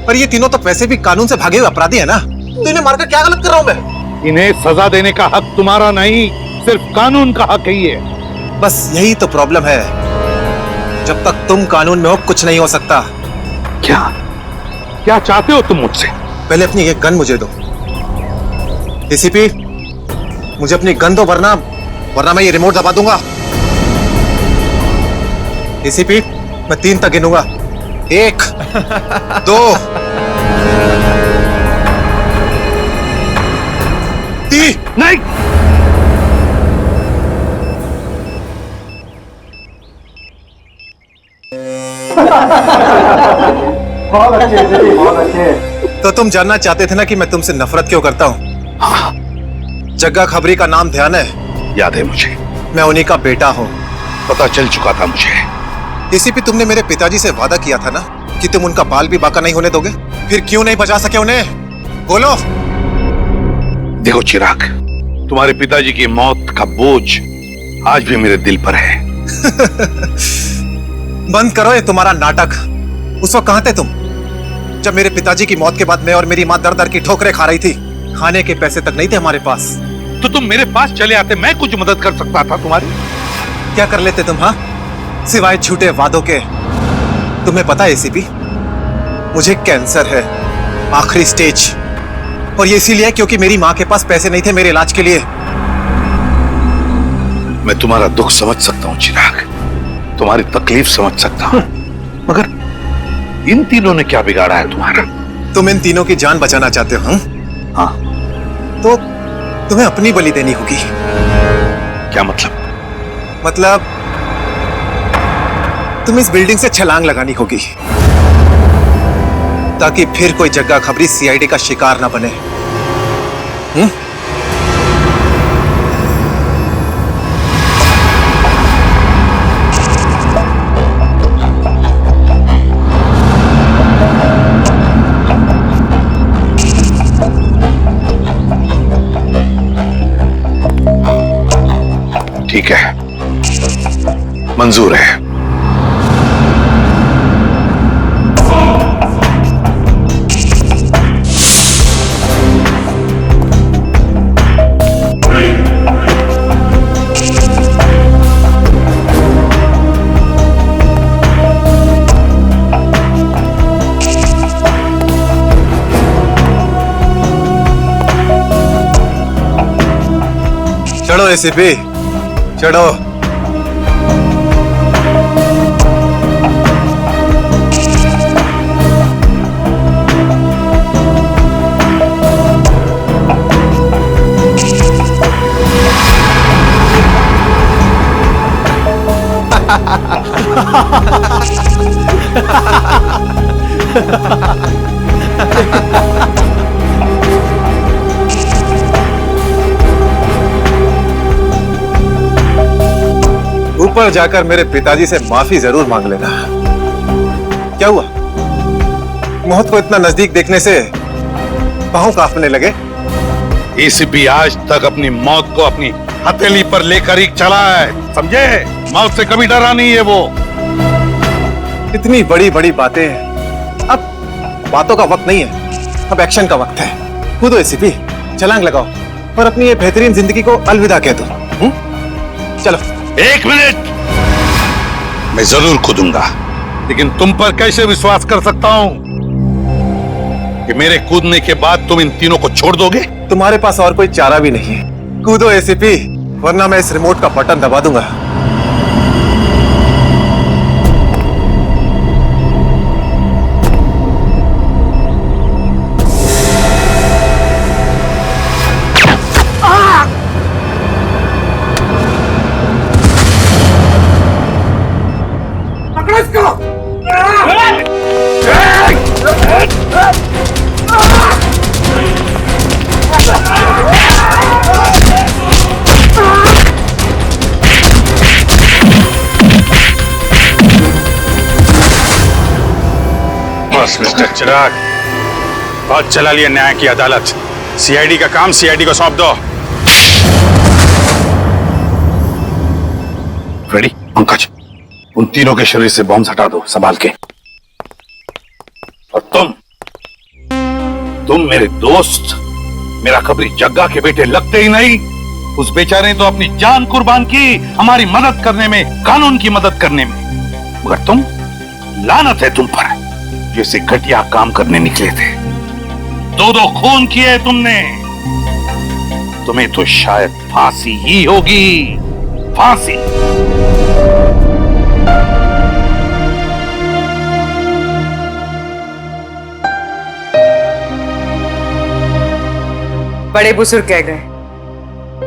पर ये तीनों तो वैसे भी कानून से भागे हुए अपराधी है ना, तो इन्हें मारकर क्या गलत कर रहा हूँ मैं? इन्हें सजा देने का हक तुम्हारा नहीं, सिर्फ कानून का हक ही है। बस यही तो प्रॉब्लम है, जब तक तुम कानून में हो कुछ नहीं हो सकता। क्या क्या चाहते हो तुम मुझसे? पहले अपनी एक गन मुझे दो एसीपी, मुझे अपनी गन दो, वरना मैं ये रिमोट दबा दूंगा। एसीपी मैं 3 तक गिनूंगा, 1 2 3। नहीं, बहुत अच्छे, बहुत अच्छे। तो तुम जानना चाहते थे ना कि मैं तुमसे नफरत क्यों करता हूँ? जग्गा खबरी का नाम ध्यान है? याद है मुझे, मैं उन्हीं का बेटा हूँ। पता चल चुका था मुझे। एसीपी तुमने मेरे पिताजी से वादा किया था ना कि तुम उनका बाल भी बाका नहीं होने दोगे, फिर क्यों नहीं बचा सके उन्हें? बोलो। देखो चिराग, तुम्हारे पिताजी की मौत का बोझ आज भी मेरे दिल पर है। बंद करो ये तुम्हारा नाटक। उस वक्त कहां थे तुम जब मेरे पिताजी की मौत के बाद मैं और मेरी मां दर दर की ठोकरें खा रही थी? खाने के पैसे तक नहीं थे हमारे पास। तो तुम मेरे पास चले आते, मैं कुछ मदद कर सकता था तुम्हारी। क्या कर लेते तुम? हाँ, सिवाय झूठे वादों के। तुम्हें पता है एसीपी, मुझे कैंसर है, आखिरी स्टेज, और ये इसीलिए क्योंकि मेरी मां के पास पैसे नहीं थे मेरे इलाज के लिए। मैं तुम्हारा दुख समझ सकता हूँ चिराग, तुम्हारी तकलीफ समझ सकता हूँ, मगर इन तीनों ने क्या बिगाड़ा है तुम्हारा? तुम इन तीनों की जान बचाना चाहते हो? हाँ, तो तुम्हें अपनी बलि देनी होगी। क्या मतलब? मतलब तुम इस बिल्डिंग से छलांग लगानी होगी, ताकि फिर कोई जग्गा खबरी सीआईडी का शिकार ना बने। ठीक है, मंजूर है। चढ़ो एसीपी, चढ़ो। ऊपर जाकर मेरे पिताजी से माफी जरूर मांग लेना। क्या हुआ? मौत को इतना नजदीक देखने से पांव कांपने लगे? एसीपी आज तक अपनी मौत को अपनी हथेली पर लेकर ही चला है, समझे? मौत से कभी डरा नहीं है वो। इतनी बड़ी बड़ी बातें, अब बातों का वक्त नहीं है, अब एक्शन का वक्त है। कूदो एसीपी, छलांग लगाओ और अपनी ये बेहतरीन जिंदगी को अलविदा कह दो। चलो। 1 मिनट, मैं जरूर कूदूंगा, लेकिन तुम पर कैसे विश्वास कर सकता हूं कि मेरे कूदने के बाद तुम इन तीनों को छोड़ दोगे? तुम्हारे पास और कोई चारा भी नहीं है। कूदो एसीपी, वरना मैं इस रिमोट का बटन दबा दूंगा। पकड़ो इसको! शाबाश मिस्टर चिराग, बहुत चला लिया न्याय की अदालत। सीआईडी का काम सीआईडी को सौंप दो। रेडी? पंकज, उन तीनों के शरीर से बॉम्ब हटा दो संभाल के। और तुम मेरे दोस्त, मेरा कबरी जग्गा के बेटे लगते ही नहीं। उस बेचारे ने तो अपनी जान कुर्बान की हमारी मदद करने में, कानून की मदद करने में। मगर तुम, लानत है तुम पर, जैसे घटिया काम करने निकले थे। दो खून किए तुमने। तुम्हें तो शायद फांसी ही होगी, फांसी। बड़े बुजुर्ग कह गए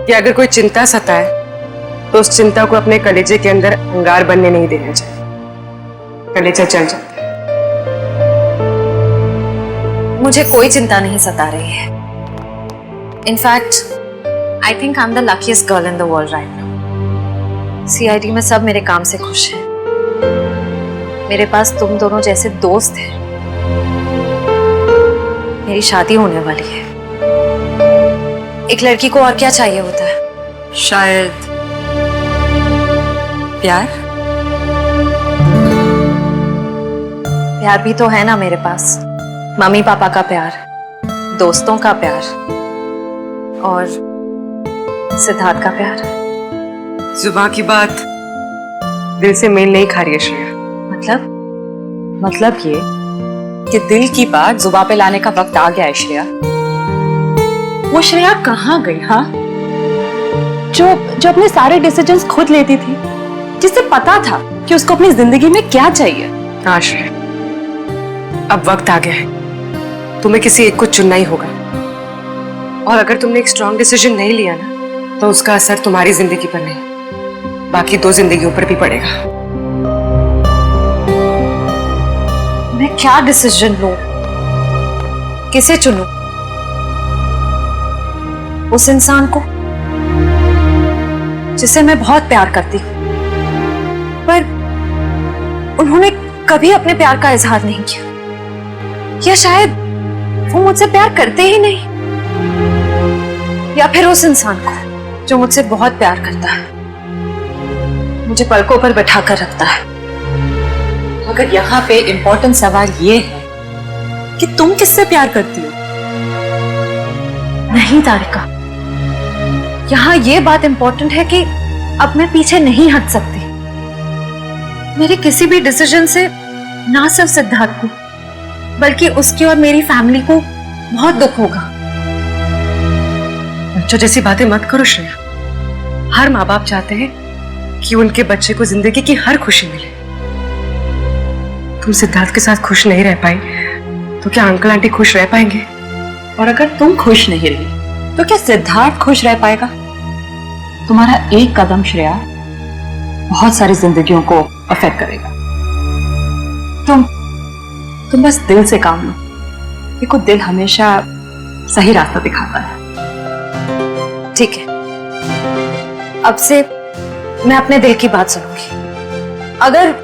कि अगर कोई चिंता सताए तो उस चिंता को अपने कलेजे के अंदर अंगार बनने नहीं देना चाहिए। कलेजा चल जाता है। मुझे कोई चिंता नहीं सता रही है। In fact I think I am the luckiest girl in the world right now. CID में सब मेरे काम से खुश हैं। मेरे पास तुम दोनों जैसे दोस्त हैं। मेरी शादी होने वाली है। एक लड़की को और क्या चाहिए होता है? शायद प्यार। प्यार भी तो है ना मेरे पास। मम्मी पापा का प्यार, दोस्तों का प्यार और सिद्धार्थ का प्यार। जुबान की बात दिल से मेल नहीं खा रही है श्रेया। मतलब ये कि दिल की बात जुबान पे लाने का वक्त आ गया है श्रेया। वो श्रेया कहाँ गई? हाँ, जो अपने सारे डिसीजंस खुद लेती थी, जिसे पता था कि उसको अपनी जिंदगी में क्या चाहिए। हाँ श्रेया, अब वक्त आ गया है। तुम्हें किसी एक को चुनना ही होगा। और अगर तुमने एक स्ट्रॉन्ग डिसीजन नहीं लिया ना, तो उसका असर तुम्हारी जिंदगी पर नहीं, बाकी दो जिंदगियों पर भी पड़ेगा। मैं क्या डिसीजन लूं? किसे चुनूं? उस इंसान को जिसे मैं बहुत प्यार करती हूं, पर उन्होंने कभी अपने प्यार का इजहार नहीं किया, या शायद वो मुझसे प्यार करते ही नहीं, या फिर उस इंसान को जो मुझसे बहुत प्यार करता है, मुझे पलकों पर बैठा कर रखता है। मगर यहाँ पे इम्पोर्टेंट सवाल ये है कि तुम किससे प्यार करती हो? नहीं तारिका, यहाँ ये बात इंपॉर्टेंट है कि अब मैं पीछे नहीं हट सकती। मेरे किसी भी डिसीजन से ना सिर्फ सिद्धार्थ को, बल्कि उसकी और मेरी फैमिली को बहुत दुख होगा। बच्चों जैसी बातें मत करो श्रेया। हर माँ बाप चाहते हैं कि उनके बच्चे को जिंदगी की हर खुशी मिले। तुम सिद्धार्थ के साथ खुश नहीं रह पाई तो क्या अंकल आंटी खुश रह पाएंगे? और अगर तुम खुश नहीं रही तो क्या सिद्धार्थ खुश रह पाएगा? तुम्हारा एक कदम श्रेया बहुत सारी जिंदगियों को अफेक्ट करेगा। तुम बस दिल से काम लो। देखो, दिल हमेशा सही रास्ता दिखाता है। ठीक है, अब से मैं अपने दिल की बात सुनूंगी। अगर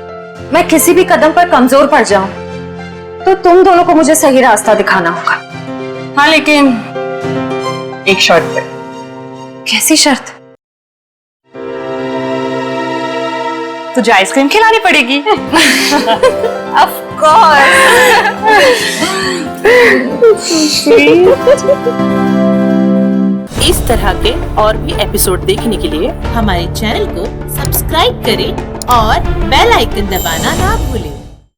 मैं किसी भी कदम पर कमजोर पड़ जाऊं तो तुम दोनों को मुझे सही रास्ता दिखाना होगा। हाँ, लेकिन एक शर्त पे। कैसी शर्त? तुझे आइसक्रीम खिलानी पड़ेगी। Of course। इस तरह के और भी एपिसोड देखने के लिए हमारे चैनल को सब्सक्राइब करें और बेल आइकन दबाना ना भूलें।